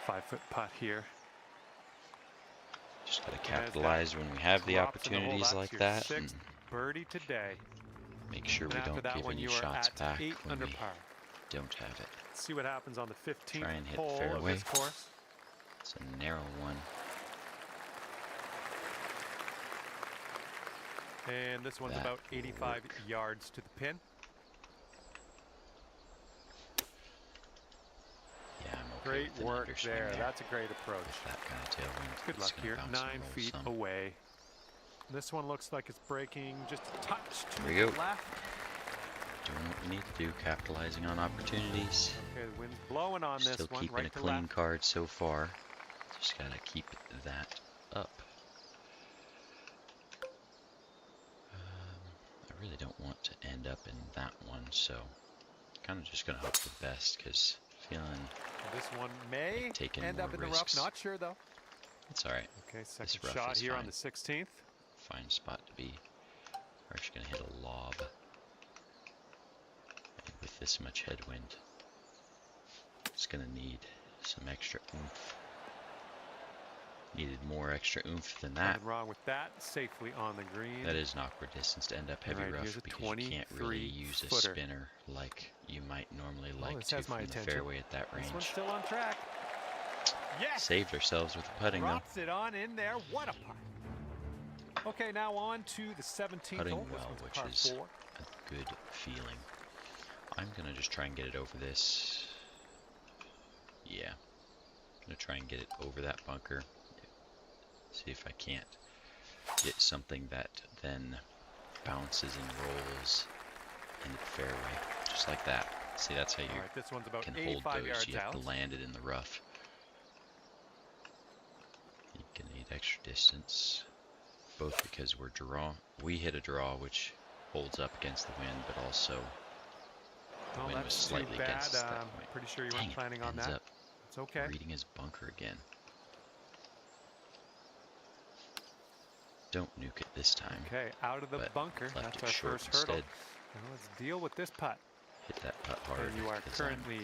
Speaker 2: 5-foot putt here.
Speaker 1: Just gotta
Speaker 2: And as that
Speaker 1: capitalize when we have the
Speaker 2: drops in the hole,
Speaker 1: opportunities
Speaker 2: that's
Speaker 1: like
Speaker 2: your
Speaker 1: that.
Speaker 2: sixth birdie today.
Speaker 1: make sure
Speaker 2: And
Speaker 1: we
Speaker 2: after
Speaker 1: don't
Speaker 2: that
Speaker 1: give
Speaker 2: one,
Speaker 1: any
Speaker 2: you are
Speaker 1: shots
Speaker 2: at
Speaker 1: back
Speaker 2: 8
Speaker 1: when
Speaker 2: under
Speaker 1: we
Speaker 2: par.
Speaker 1: don't have it.
Speaker 2: Let's see what happens on the 15th
Speaker 1: Try and hit
Speaker 2: hole of
Speaker 1: fairway.
Speaker 2: this course.
Speaker 1: It's a narrow one.
Speaker 2: And this one's
Speaker 1: That
Speaker 2: about 85
Speaker 1: work.
Speaker 2: yards to the pin.
Speaker 1: Yeah, I'm okay
Speaker 2: Great
Speaker 1: with an
Speaker 2: work
Speaker 1: underswing
Speaker 2: there.
Speaker 1: there.
Speaker 2: That's a great approach.
Speaker 1: With that kind of tailwind.
Speaker 2: Good
Speaker 1: it's
Speaker 2: luck
Speaker 1: gonna
Speaker 2: here.
Speaker 1: bounce and
Speaker 2: 9
Speaker 1: roll
Speaker 2: feet
Speaker 1: some.
Speaker 2: away. This one looks like it's breaking just a touch to
Speaker 1: There we
Speaker 2: the
Speaker 1: go.
Speaker 2: left.
Speaker 1: Doing what we need to do, capitalizing on opportunities.
Speaker 2: Okay, the wind's blowing on
Speaker 1: Still
Speaker 2: this one,
Speaker 1: keeping
Speaker 2: right
Speaker 1: a
Speaker 2: to
Speaker 1: clean
Speaker 2: left.
Speaker 1: card so far. Just gotta keep that up. I really don't want to end up in that one, so kind of just gonna hope for the best, because feeling
Speaker 2: This one may
Speaker 1: like taking
Speaker 2: end
Speaker 1: more
Speaker 2: up in
Speaker 1: risks.
Speaker 2: the rough. Not sure though.
Speaker 1: It's all right.
Speaker 2: Okay, second
Speaker 1: rough
Speaker 2: shot
Speaker 1: is
Speaker 2: here on
Speaker 1: fine.
Speaker 2: the 16th.
Speaker 1: Fine spot to be. We're actually gonna hit a lob. And with this much headwind, it's gonna need some extra oomph. Needed more extra oomph than that.
Speaker 2: Nothing wrong with that. Safely on the green.
Speaker 1: That is an awkward distance to end up heavy
Speaker 2: Alright, here's
Speaker 1: rough
Speaker 2: a
Speaker 1: because you can't really use a
Speaker 2: 23-footer.
Speaker 1: spinner like you might normally
Speaker 2: Oh,
Speaker 1: like
Speaker 2: this
Speaker 1: to
Speaker 2: has my
Speaker 1: from the
Speaker 2: attention.
Speaker 1: fairway at that
Speaker 2: This one's
Speaker 1: range.
Speaker 2: still on track. Yes!
Speaker 1: Saved ourselves with the putting though.
Speaker 2: Drops it on in there. What a putt. Okay, now on to the 17th
Speaker 1: Putting
Speaker 2: hole. This
Speaker 1: well,
Speaker 2: one's a
Speaker 1: which
Speaker 2: par
Speaker 1: is
Speaker 2: 4.
Speaker 1: a good feeling. I'm gonna just try and get it over this. Yeah. Gonna try and get it over that bunker. See if I can't get something that then bounces and rolls into the fairway. Just like that. See, that's how you
Speaker 2: Alright, this one's about
Speaker 1: can hold
Speaker 2: 85
Speaker 1: those.
Speaker 2: yards
Speaker 1: You have
Speaker 2: out.
Speaker 1: to land it in the rough. You're gonna need extra distance. Both because we hit a draw which holds up against the wind, but also the
Speaker 2: Well,
Speaker 1: wind was
Speaker 2: that's too
Speaker 1: slightly
Speaker 2: bad.
Speaker 1: against us at that point.
Speaker 2: Pretty sure you
Speaker 1: Dang
Speaker 2: weren't
Speaker 1: it,
Speaker 2: planning on
Speaker 1: ends
Speaker 2: that.
Speaker 1: up
Speaker 2: It's okay.
Speaker 1: reading his bunker again. Don't nuke it this time.
Speaker 2: Okay, out of the
Speaker 1: but
Speaker 2: bunker.
Speaker 1: left
Speaker 2: That's
Speaker 1: it
Speaker 2: our
Speaker 1: short
Speaker 2: first hurdle.
Speaker 1: instead.
Speaker 2: Now let's deal with this putt.
Speaker 1: Hit that putt hard.
Speaker 2: And you are
Speaker 1: because I'm
Speaker 2: currently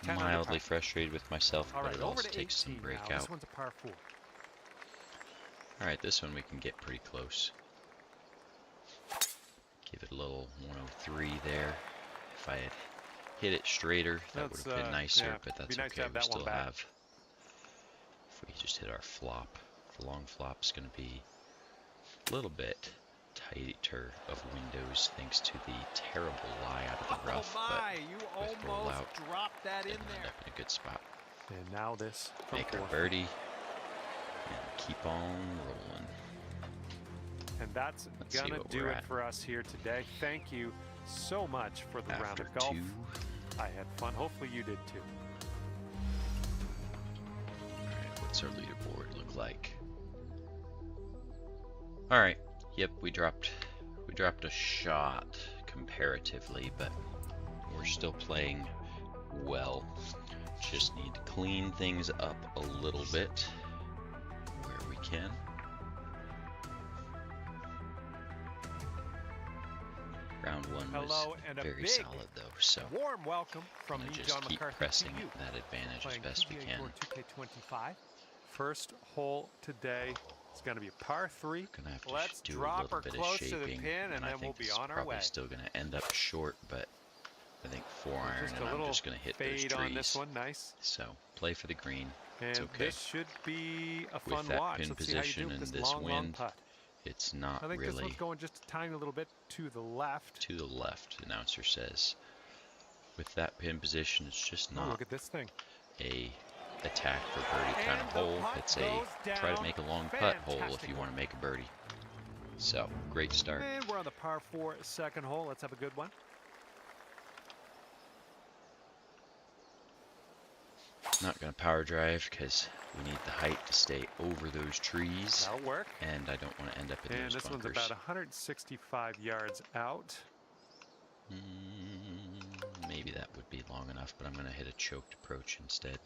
Speaker 2: 10 under
Speaker 1: mildly
Speaker 2: par.
Speaker 1: frustrated with myself,
Speaker 2: All
Speaker 1: but
Speaker 2: right,
Speaker 1: it
Speaker 2: over
Speaker 1: also
Speaker 2: to
Speaker 1: takes some
Speaker 2: 18 now.
Speaker 1: breakout.
Speaker 2: This one's a par 4.
Speaker 1: Alright, this one we can get pretty close. Give it a little 103 there. If I had hit it straighter, that would
Speaker 2: That's,
Speaker 1: have been nicer,
Speaker 2: yeah,
Speaker 1: but
Speaker 2: be
Speaker 1: that's
Speaker 2: nice to
Speaker 1: okay.
Speaker 2: have
Speaker 1: We
Speaker 2: that one
Speaker 1: still
Speaker 2: back.
Speaker 1: have. If we just hit our flop, the long flop's going to be a little bit tighter of windows thanks to the terrible lie out of the rough,
Speaker 2: oh my,
Speaker 1: but
Speaker 2: you
Speaker 1: with
Speaker 2: almost
Speaker 1: rollout,
Speaker 2: dropped that in
Speaker 1: it'll end
Speaker 2: there.
Speaker 1: up in a good spot.
Speaker 2: And now this from
Speaker 1: Make our
Speaker 2: 4.
Speaker 1: birdie and keep on rolling.
Speaker 2: And that's
Speaker 1: Let's see
Speaker 2: gonna
Speaker 1: what
Speaker 2: do
Speaker 1: we're
Speaker 2: it
Speaker 1: at.
Speaker 2: for us here today. Thank you so much for the round
Speaker 1: After
Speaker 2: of golf.
Speaker 1: 2,
Speaker 2: I had fun. Hopefully you did too.
Speaker 1: alright, what's our leaderboard look like? Alright, yep, we dropped a shot comparatively, but we're still playing well. Just need to clean things up a little bit where we can. Round 1
Speaker 2: Hello,
Speaker 1: was
Speaker 2: and a
Speaker 1: very
Speaker 2: big
Speaker 1: solid though, so
Speaker 2: Warm welcome from
Speaker 1: I'm
Speaker 2: me,
Speaker 1: gonna
Speaker 2: John
Speaker 1: just keep
Speaker 2: McCarthy,
Speaker 1: pressing
Speaker 2: to you.
Speaker 1: that advantage as
Speaker 2: Playing
Speaker 1: best we
Speaker 2: PGA
Speaker 1: can.
Speaker 2: Tour 2K25. First hole today is going to be a par 3.
Speaker 1: Gonna have to
Speaker 2: Let's
Speaker 1: do a
Speaker 2: drop
Speaker 1: little
Speaker 2: her
Speaker 1: bit
Speaker 2: close
Speaker 1: of
Speaker 2: to the
Speaker 1: shaping,
Speaker 2: pin, and
Speaker 1: I
Speaker 2: then we'll
Speaker 1: think
Speaker 2: be
Speaker 1: this is
Speaker 2: on our
Speaker 1: probably
Speaker 2: way.
Speaker 1: still gonna end up short, but I think 4 iron,
Speaker 2: Just
Speaker 1: and
Speaker 2: a
Speaker 1: I'm
Speaker 2: little
Speaker 1: just gonna hit those
Speaker 2: fade
Speaker 1: trees.
Speaker 2: on this one. Nice.
Speaker 1: So play for the green.
Speaker 2: And
Speaker 1: It's okay.
Speaker 2: this should be a
Speaker 1: With
Speaker 2: fun
Speaker 1: that
Speaker 2: watch.
Speaker 1: pin
Speaker 2: Let's see how you
Speaker 1: position
Speaker 2: do with
Speaker 1: and
Speaker 2: this
Speaker 1: this
Speaker 2: long
Speaker 1: wind,
Speaker 2: putt.
Speaker 1: It's not
Speaker 2: I think this
Speaker 1: really
Speaker 2: one's going just a tiny little bit to the left.
Speaker 1: to the left, the announcer says. With that pin position, it's just
Speaker 2: Oh,
Speaker 1: not
Speaker 2: look at this thing.
Speaker 1: a attack for birdie kind of
Speaker 2: And the
Speaker 1: hole.
Speaker 2: putt
Speaker 1: It's a
Speaker 2: goes
Speaker 1: try to
Speaker 2: down.
Speaker 1: make a long putt hole if
Speaker 2: Fantastic
Speaker 1: you want to
Speaker 2: work.
Speaker 1: make a birdie. So, great start.
Speaker 2: And we're on the par 4 second hole. Let's have a good one.
Speaker 1: Not going to power drive because we need the height to stay over those trees,
Speaker 2: That'll work.
Speaker 1: and I don't want to end up in
Speaker 2: And
Speaker 1: those
Speaker 2: this
Speaker 1: bunkers.
Speaker 2: one's about 165 yards out.
Speaker 1: Maybe that would be long enough, but I'm going to hit a choked approach instead.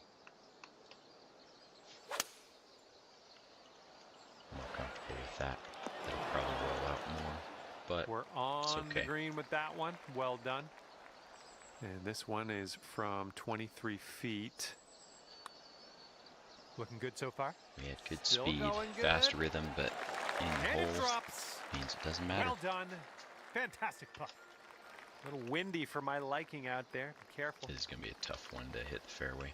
Speaker 1: I'm more comfortable with that. It'll probably roll out more, but
Speaker 2: We're on
Speaker 1: okay.
Speaker 2: the green with that one. Well done. And this one is from 23 feet. Looking good so far.
Speaker 1: we had good
Speaker 2: Still
Speaker 1: speed,
Speaker 2: going
Speaker 1: fast
Speaker 2: good.
Speaker 1: rhythm, but in the
Speaker 2: And it
Speaker 1: holes
Speaker 2: drops.
Speaker 1: means it doesn't matter.
Speaker 2: Well done. Fantastic putt. A little windy for my liking out there. Be careful.
Speaker 1: This is going to be a tough one to hit the fairway.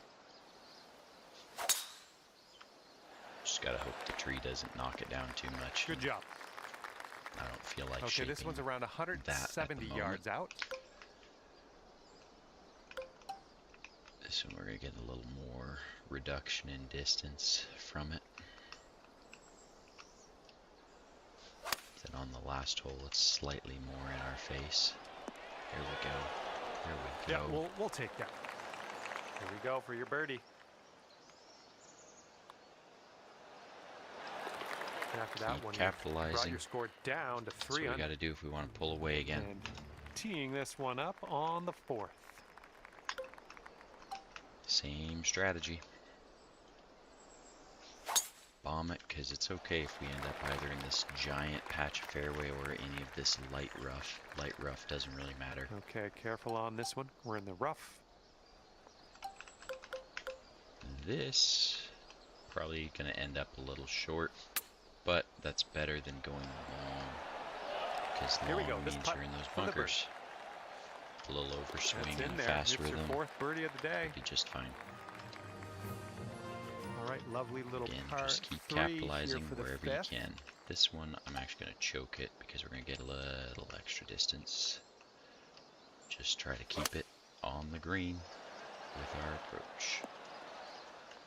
Speaker 1: Just got to hope the tree doesn't knock it down too much.
Speaker 2: Good job.
Speaker 1: I don't feel like
Speaker 2: Okay, this one's around 170 yards out.
Speaker 1: This one we're going to get a little more reduction in distance from it. Then on the last hole, it's slightly more in our face. There we go. There we go.
Speaker 2: Yeah, we'll take that. Here we go for your birdie. And after that one, you brought your score down to 3
Speaker 1: That's what we got to do if we want to pull away again.
Speaker 2: And teeing this one up on the 4th.
Speaker 1: Same strategy. Bomb it, because it's okay if we end up either in this giant patch of fairway or any of this light rough. Light rough doesn't really matter.
Speaker 2: Okay, careful on this one. We're in the rough.
Speaker 1: This probably going to end up a little short, but that's better than going long, because long means you're in those bunkers. A little overswing and fast rhythm.
Speaker 2: It's your 4th birdie of the day.
Speaker 1: Be just fine.
Speaker 2: All right, lovely little
Speaker 1: Again, just keep capitalizing wherever you can. This one, I'm actually going to choke it because we're going to get a little extra distance. Just try to keep it on the green with our approach.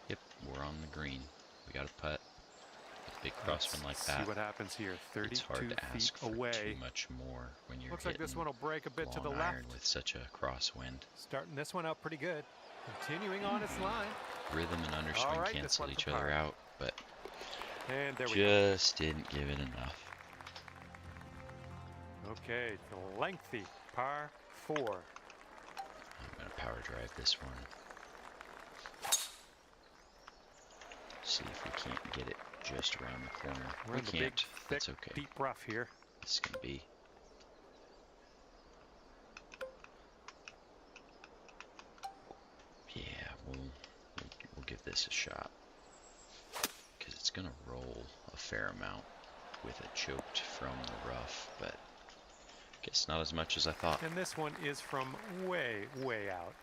Speaker 1: Yep, we're on the green. We got a putt. With a big crosswind like that.
Speaker 2: See what happens here. 32
Speaker 1: it's hard to ask
Speaker 2: feet
Speaker 1: for
Speaker 2: away.
Speaker 1: too much more when you're
Speaker 2: Looks like this one will break a bit to the left
Speaker 1: with such a crosswind.
Speaker 2: Starting this one out pretty good. Continuing on its line.
Speaker 1: Rhythm and underswing cancel each other out, but
Speaker 2: and there we
Speaker 1: just didn't give it enough.
Speaker 2: Okay, the lengthy par 4.
Speaker 1: I'm going to power drive this one. See if we can't get it just around the corner.
Speaker 2: We're
Speaker 1: we
Speaker 2: in the
Speaker 1: can't.
Speaker 2: big, thick,
Speaker 1: That's okay.
Speaker 2: Deep rough here.
Speaker 1: This can be. Yeah, we'll give this a shot, because it's gonna roll a fair amount with it choked from the rough, but I guess not as much as I thought.
Speaker 2: And this one is from way, way out.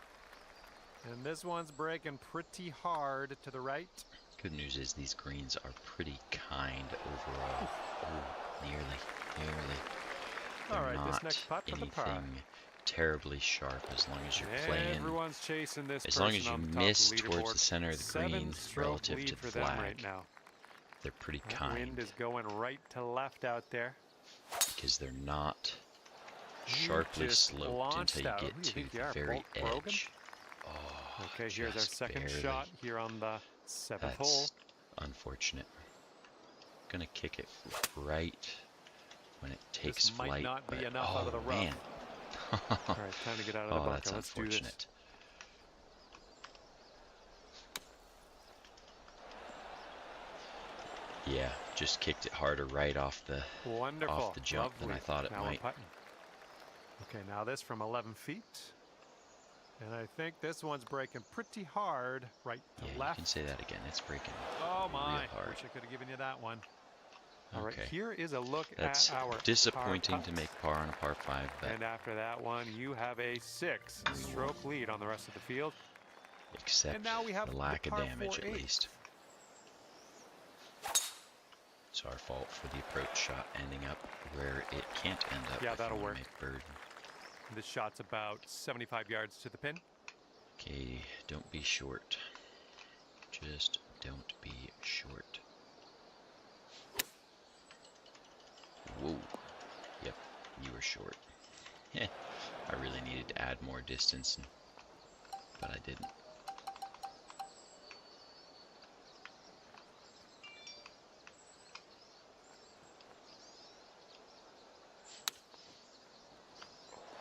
Speaker 2: And this one's breaking pretty hard to the right.
Speaker 1: Good news is these greens are pretty kind overall. Ooh, nearly. They're
Speaker 2: all right,
Speaker 1: not
Speaker 2: this next putt for the par.
Speaker 1: anything terribly sharp as long as you're playing.
Speaker 2: Everyone's chasing this.
Speaker 1: As long as you miss
Speaker 2: the
Speaker 1: towards the center of the green relative
Speaker 2: lead
Speaker 1: to
Speaker 2: for
Speaker 1: the
Speaker 2: them
Speaker 1: flag,
Speaker 2: right now.
Speaker 1: they're pretty
Speaker 2: That
Speaker 1: kind.
Speaker 2: wind is going right to left out there.
Speaker 1: Because they're not sharply sloped until you get to the very edge. Oh,
Speaker 2: okay, here's our second
Speaker 1: barely.
Speaker 2: shot here on the 7th hole.
Speaker 1: That's unfortunate. Gonna kick it right when it takes
Speaker 2: this might
Speaker 1: flight.
Speaker 2: not be
Speaker 1: but,
Speaker 2: enough out of the rough.
Speaker 1: Man.
Speaker 2: All right, time to get out of the bunker.
Speaker 1: That's
Speaker 2: Let's do
Speaker 1: unfortunate.
Speaker 2: this.
Speaker 1: Yeah, just kicked it harder right off the
Speaker 2: Wonderful.
Speaker 1: jump than I thought it
Speaker 2: now
Speaker 1: might.
Speaker 2: Okay, now this from 11 feet. And I think this one's breaking pretty hard right to left.
Speaker 1: You can say that again. It's breaking
Speaker 2: oh my,
Speaker 1: real hard.
Speaker 2: wish I could have given you that one. All right,
Speaker 1: Okay.
Speaker 2: here is a look
Speaker 1: That's
Speaker 2: at our
Speaker 1: disappointing
Speaker 2: par
Speaker 1: to make par on a par 5, but
Speaker 2: and after that one, you have a 6-stroke lead on the rest of the field.
Speaker 1: except
Speaker 2: and now we have
Speaker 1: the lack of
Speaker 2: par
Speaker 1: damage
Speaker 2: 4
Speaker 1: at
Speaker 2: 8.
Speaker 1: least. It's our fault for the approach shot ending up where it can't end up.
Speaker 2: Yeah,
Speaker 1: if
Speaker 2: that'll
Speaker 1: you wanna
Speaker 2: work.
Speaker 1: make bird.
Speaker 2: This shot's about 75 yards to the pin.
Speaker 1: Okay, don't be short. Just don't be short. Whoa. Yep, you were short. I really needed to add more distance, but I didn't.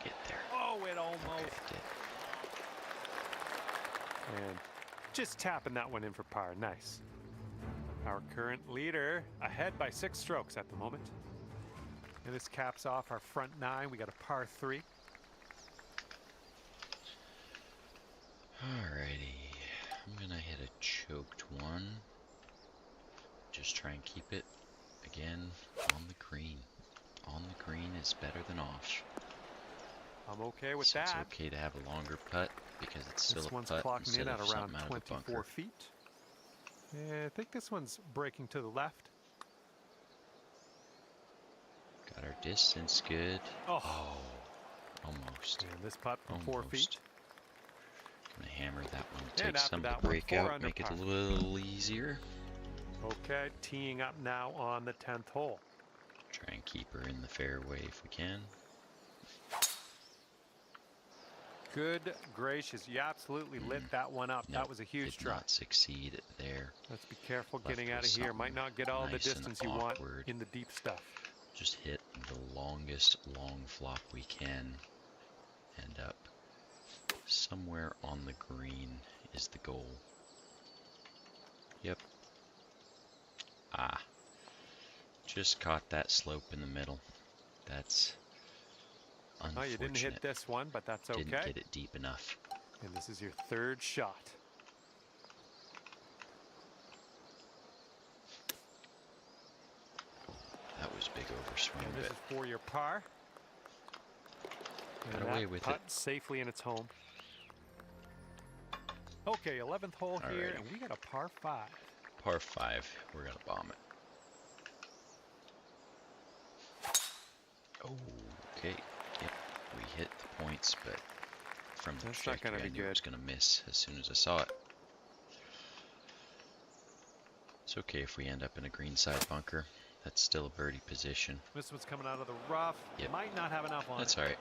Speaker 1: Get there.
Speaker 2: Oh, it almost.
Speaker 1: Okay, did.
Speaker 2: And just tapping that one in for par. Nice. Our current leader ahead by 6 strokes at the moment. And this caps off our front 9. We got a par 3.
Speaker 1: Alrighty. I'm gonna hit a choked one. Just try and keep it again on the green. On the green is better than off.
Speaker 2: I'm I'm okay with
Speaker 1: So
Speaker 2: that.
Speaker 1: it's okay to have a longer putt because it's still
Speaker 2: This
Speaker 1: a
Speaker 2: one's
Speaker 1: putt
Speaker 2: clocking
Speaker 1: instead
Speaker 2: in at
Speaker 1: of
Speaker 2: around
Speaker 1: something out of a
Speaker 2: 24
Speaker 1: bunker.
Speaker 2: feet. And I think this one's breaking to the left.
Speaker 1: Got our distance good.
Speaker 2: Oh.
Speaker 1: Almost.
Speaker 2: And this putt from 4 feet.
Speaker 1: Gonna hammer that one.
Speaker 2: And
Speaker 1: Take
Speaker 2: after
Speaker 1: some of
Speaker 2: that
Speaker 1: the
Speaker 2: one,
Speaker 1: break
Speaker 2: 4
Speaker 1: out,
Speaker 2: under
Speaker 1: make it
Speaker 2: par.
Speaker 1: a little easier.
Speaker 2: Okay, teeing up now on the 10th hole.
Speaker 1: Try and keep her in the fairway if we can.
Speaker 2: Good gracious, you absolutely lit that one up.
Speaker 1: Nope,
Speaker 2: that was a huge
Speaker 1: did
Speaker 2: try.
Speaker 1: not succeed there.
Speaker 2: Let's be careful
Speaker 1: Left
Speaker 2: getting out
Speaker 1: with
Speaker 2: of here. Might not get all the
Speaker 1: nice and
Speaker 2: distance you want
Speaker 1: awkward.
Speaker 2: in the deep stuff.
Speaker 1: Just hit the longest long flop we can. End up somewhere on the green is the goal. Yep. Just caught that slope in the middle. That's unfortunate.
Speaker 2: Oh, you didn't hit this one, but that's okay.
Speaker 1: Didn't get it deep enough.
Speaker 2: And this is your 3rd shot.
Speaker 1: That was big overswing.
Speaker 2: And this is for your par. And
Speaker 1: Got away
Speaker 2: that
Speaker 1: with
Speaker 2: putt
Speaker 1: it.
Speaker 2: safely in its home. Okay, 11th hole here,
Speaker 1: Alrighty.
Speaker 2: and we got a par 5.
Speaker 1: Par 5. We're gonna bomb it. Okay. Yep. We hit the points, but from the
Speaker 2: That's not
Speaker 1: trajectory,
Speaker 2: gonna
Speaker 1: I
Speaker 2: be
Speaker 1: knew it
Speaker 2: good.
Speaker 1: was gonna miss as soon as I saw it. It's okay if we end up in a greenside bunker. That's still a birdie position.
Speaker 2: This one's coming out of the rough.
Speaker 1: Yep.
Speaker 2: Might not have enough on
Speaker 1: That's
Speaker 2: it.
Speaker 1: all right.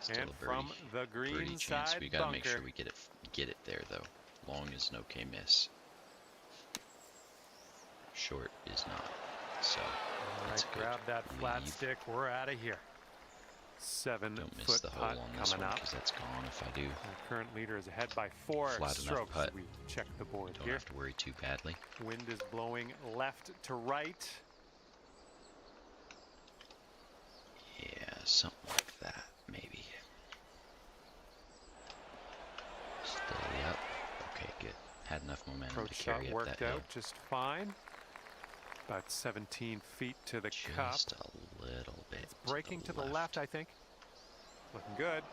Speaker 1: Still
Speaker 2: And
Speaker 1: a
Speaker 2: from the
Speaker 1: birdie
Speaker 2: green
Speaker 1: chance.
Speaker 2: side
Speaker 1: We gotta
Speaker 2: bunker.
Speaker 1: make sure we get it there though. Long is an okay miss. Short is not. So
Speaker 2: All
Speaker 1: that's
Speaker 2: right,
Speaker 1: good.
Speaker 2: grab that flat
Speaker 1: Leave.
Speaker 2: stick. We're out of here.
Speaker 1: Don't miss
Speaker 2: 7-foot
Speaker 1: the hole
Speaker 2: putt
Speaker 1: on this
Speaker 2: coming
Speaker 1: one
Speaker 2: up.
Speaker 1: because that's gone if I do.
Speaker 2: Our current leader is ahead by 4
Speaker 1: Flat enough
Speaker 2: strokes.
Speaker 1: putt.
Speaker 2: We check the board
Speaker 1: Don't
Speaker 2: here.
Speaker 1: have to worry too badly.
Speaker 2: Wind is blowing left to right.
Speaker 1: Yeah, something like that, maybe. Steady up. Okay, good. Had enough momentum
Speaker 2: Approach
Speaker 1: to
Speaker 2: shot
Speaker 1: carry up
Speaker 2: worked
Speaker 1: that hill.
Speaker 2: out just fine. About 17 feet to the cup.
Speaker 1: Just a little bit.
Speaker 2: It's breaking to the left, I think. Looking good.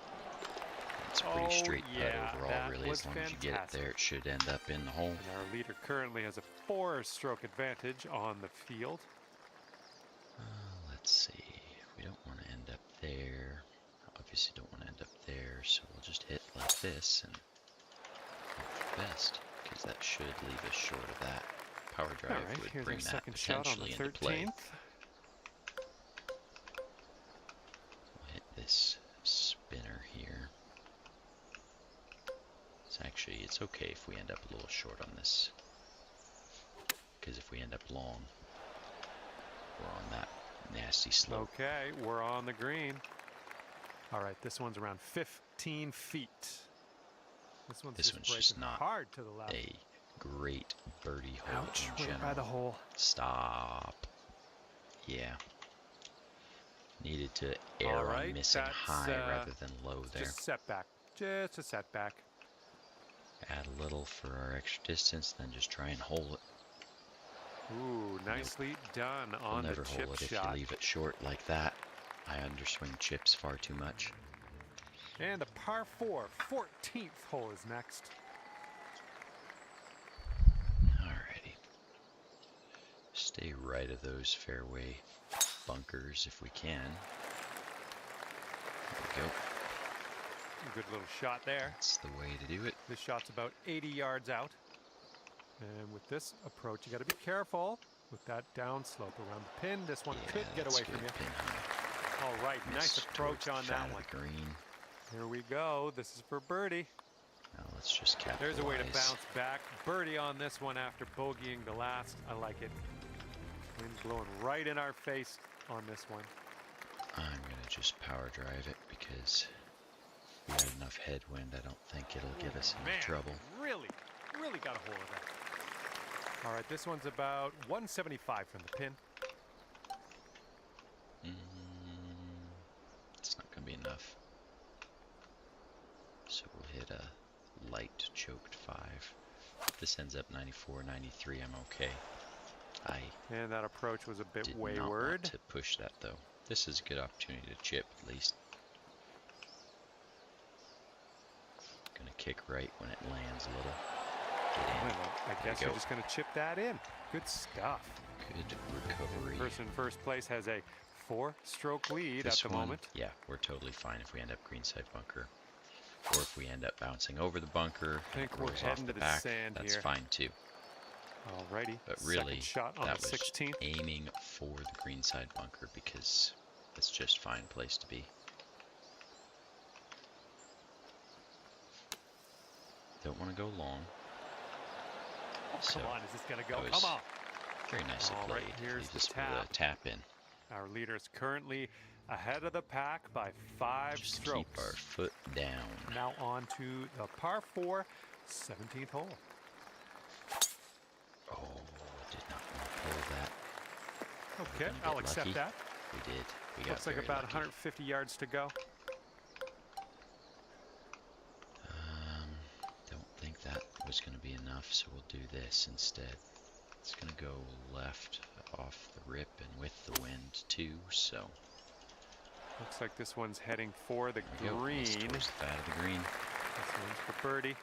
Speaker 1: It's a pretty
Speaker 2: Oh,
Speaker 1: straight putt
Speaker 2: yeah,
Speaker 1: overall,
Speaker 2: that
Speaker 1: really.
Speaker 2: was
Speaker 1: As long as you get it
Speaker 2: fantastic.
Speaker 1: there, it should end up in the hole.
Speaker 2: And our leader currently has a 4-stroke advantage on the field.
Speaker 1: Let's see. We don't want to end up there. Obviously don't want to end up there, so we'll just hit like this and hope for the best, because that should leave us short of that. Power drive
Speaker 2: All right,
Speaker 1: would
Speaker 2: here's
Speaker 1: bring
Speaker 2: our
Speaker 1: that
Speaker 2: second shot on the
Speaker 1: potentially into play.
Speaker 2: 13th.
Speaker 1: We'll hit this spinner here. It's okay if we end up a little short on this, because if we end up long, we're on that nasty slope.
Speaker 2: Okay, we're on the green. All right, this one's around 15 feet. This one's
Speaker 1: This one's just
Speaker 2: breaking
Speaker 1: not
Speaker 2: hard to the left.
Speaker 1: A great birdie hole
Speaker 2: Ouch,
Speaker 1: in
Speaker 2: right
Speaker 1: general.
Speaker 2: by the hole.
Speaker 1: Stop. Yeah. Needed to
Speaker 2: All
Speaker 1: err
Speaker 2: right,
Speaker 1: on missing
Speaker 2: that's,
Speaker 1: high rather than low there.
Speaker 2: Just setback. Just a setback.
Speaker 1: Add a little for our extra distance, then just try and hole it.
Speaker 2: Ooh, nicely done
Speaker 1: You'll
Speaker 2: on the
Speaker 1: never
Speaker 2: chip
Speaker 1: hole it if
Speaker 2: shot.
Speaker 1: you leave it short like that. I underswing chips far too much.
Speaker 2: And the par 4, 14th hole is next.
Speaker 1: Alrighty. Stay right of those fairway bunkers if we can. There we go.
Speaker 2: Good little shot there.
Speaker 1: That's the way to do it.
Speaker 2: This shot's about 80 yards out. And with this approach, you got to be careful with that downslope around the pin. This one
Speaker 1: Yeah,
Speaker 2: could get
Speaker 1: that's
Speaker 2: away from
Speaker 1: good.
Speaker 2: you.
Speaker 1: Pin high.
Speaker 2: All right, nice
Speaker 1: Missed
Speaker 2: approach
Speaker 1: towards
Speaker 2: on
Speaker 1: the
Speaker 2: that
Speaker 1: fat of
Speaker 2: one.
Speaker 1: the green.
Speaker 2: Here we go. This is for birdie.
Speaker 1: Now let's just capitalize.
Speaker 2: There's a way to bounce back. Birdie on this one after bogeying the last. I like it. Wind's blowing right in our face on this one.
Speaker 1: I'm gonna just power drive it because we had enough headwind. I don't think it'll get us into
Speaker 2: Man,
Speaker 1: trouble.
Speaker 2: really got a hold of that. All right, this one's about 175 from the pin.
Speaker 1: It's not gonna be enough. So we'll hit a light choked 5. If this ends up 94, 93, I'm okay. I
Speaker 2: And that approach was a bit
Speaker 1: did not
Speaker 2: wayward.
Speaker 1: want to push that though. This is a good opportunity to chip at least. kick right when it lands a little. Get in.
Speaker 2: Well, I guess you're just going to chip that in. Good stuff.
Speaker 1: Good recovery.
Speaker 2: The person in first place has a 4-stroke lead
Speaker 1: This
Speaker 2: at the
Speaker 1: one,
Speaker 2: moment.
Speaker 1: yeah, we're totally fine if we end up greenside bunker. Or if we end up bouncing over the bunker,
Speaker 2: I think
Speaker 1: and it
Speaker 2: we're
Speaker 1: rolls
Speaker 2: heading
Speaker 1: off the
Speaker 2: to the
Speaker 1: back,
Speaker 2: sand
Speaker 1: that's
Speaker 2: here.
Speaker 1: fine too.
Speaker 2: Alrighty.
Speaker 1: But really,
Speaker 2: second shot on
Speaker 1: that
Speaker 2: the
Speaker 1: was
Speaker 2: 16th.
Speaker 1: aiming for the greenside bunker because that's just fine place to be. Don't want to go long.
Speaker 2: Oh,
Speaker 1: So
Speaker 2: come on, is this going to go?
Speaker 1: that was
Speaker 2: Come on.
Speaker 1: very nicely
Speaker 2: All
Speaker 1: played.
Speaker 2: right, here's
Speaker 1: Leaves
Speaker 2: the
Speaker 1: us with a tap in.
Speaker 2: Our leader is currently ahead of the pack by 5
Speaker 1: Just
Speaker 2: strokes.
Speaker 1: keep our foot down.
Speaker 2: Now on to the par 4, 17th hole.
Speaker 1: Oh, did not want to pull that.
Speaker 2: Okay,
Speaker 1: gonna
Speaker 2: I'll
Speaker 1: get
Speaker 2: accept
Speaker 1: lucky.
Speaker 2: that.
Speaker 1: We did. We got
Speaker 2: Looks like
Speaker 1: very
Speaker 2: about
Speaker 1: lucky.
Speaker 2: 150 yards to go.
Speaker 1: Don't think that was going to be enough, so we'll do this instead. It's going to go left off the rip and with the wind too, so.
Speaker 2: Looks like this one's heading for the
Speaker 1: There we go.
Speaker 2: green.
Speaker 1: Nice towards the fat of the green.
Speaker 2: This one's for birdie.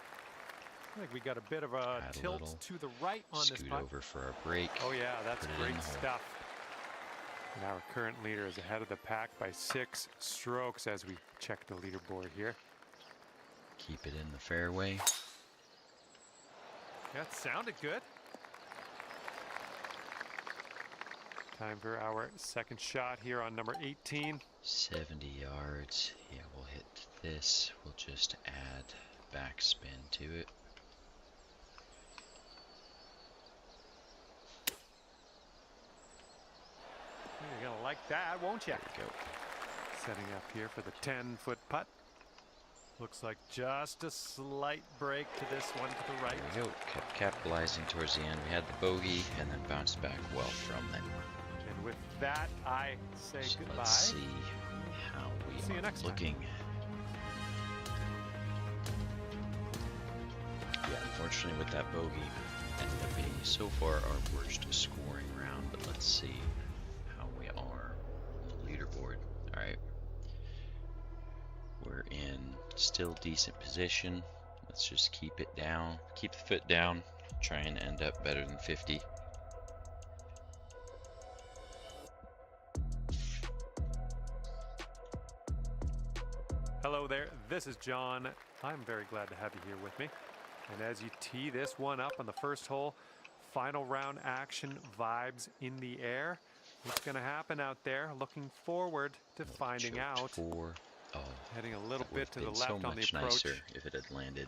Speaker 2: I think we got a bit of a
Speaker 1: Add a
Speaker 2: tilt
Speaker 1: little.
Speaker 2: to the right on this
Speaker 1: Scoot
Speaker 2: putt.
Speaker 1: over for our break.
Speaker 2: Oh yeah, that's
Speaker 1: Put it in
Speaker 2: great
Speaker 1: the hole.
Speaker 2: stuff. And our current leader is ahead of the pack by 6 strokes as we check the leaderboard here.
Speaker 1: Keep it in the fairway.
Speaker 2: That sounded good. Time for our second shot here on number 18.
Speaker 1: 70 yards. Yeah, we'll hit this. We'll just add backspin to it.
Speaker 2: You're gonna like that, won't you?
Speaker 1: There we go.
Speaker 2: Setting up here for the 10-foot putt. Looks like just a slight break to this one to the right.
Speaker 1: There we go. Kept capitalizing towards the end. We had the bogey and then bounced back well from it.
Speaker 2: And with that, I say
Speaker 1: So
Speaker 2: goodbye.
Speaker 1: let's see how we
Speaker 2: See you
Speaker 1: are
Speaker 2: next time.
Speaker 1: looking. Yeah, unfortunately with that bogey, ended up being so far our worst scoring round. But let's see how we are on the leaderboard. All right, we're in still decent position. Let's just keep it down, keep the foot down, try and end up better than 50.
Speaker 2: Hello there, this is John. I'm very glad to have you here with me. And as you tee this one up on the first hole, final round action, vibes in the air. What's going to happen out there? Looking forward to finding
Speaker 1: Choked
Speaker 2: out.
Speaker 1: for, oh,
Speaker 2: Heading a little
Speaker 1: that
Speaker 2: bit
Speaker 1: would've
Speaker 2: to the
Speaker 1: been
Speaker 2: left
Speaker 1: so
Speaker 2: on the
Speaker 1: much
Speaker 2: approach.
Speaker 1: nicer if it had landed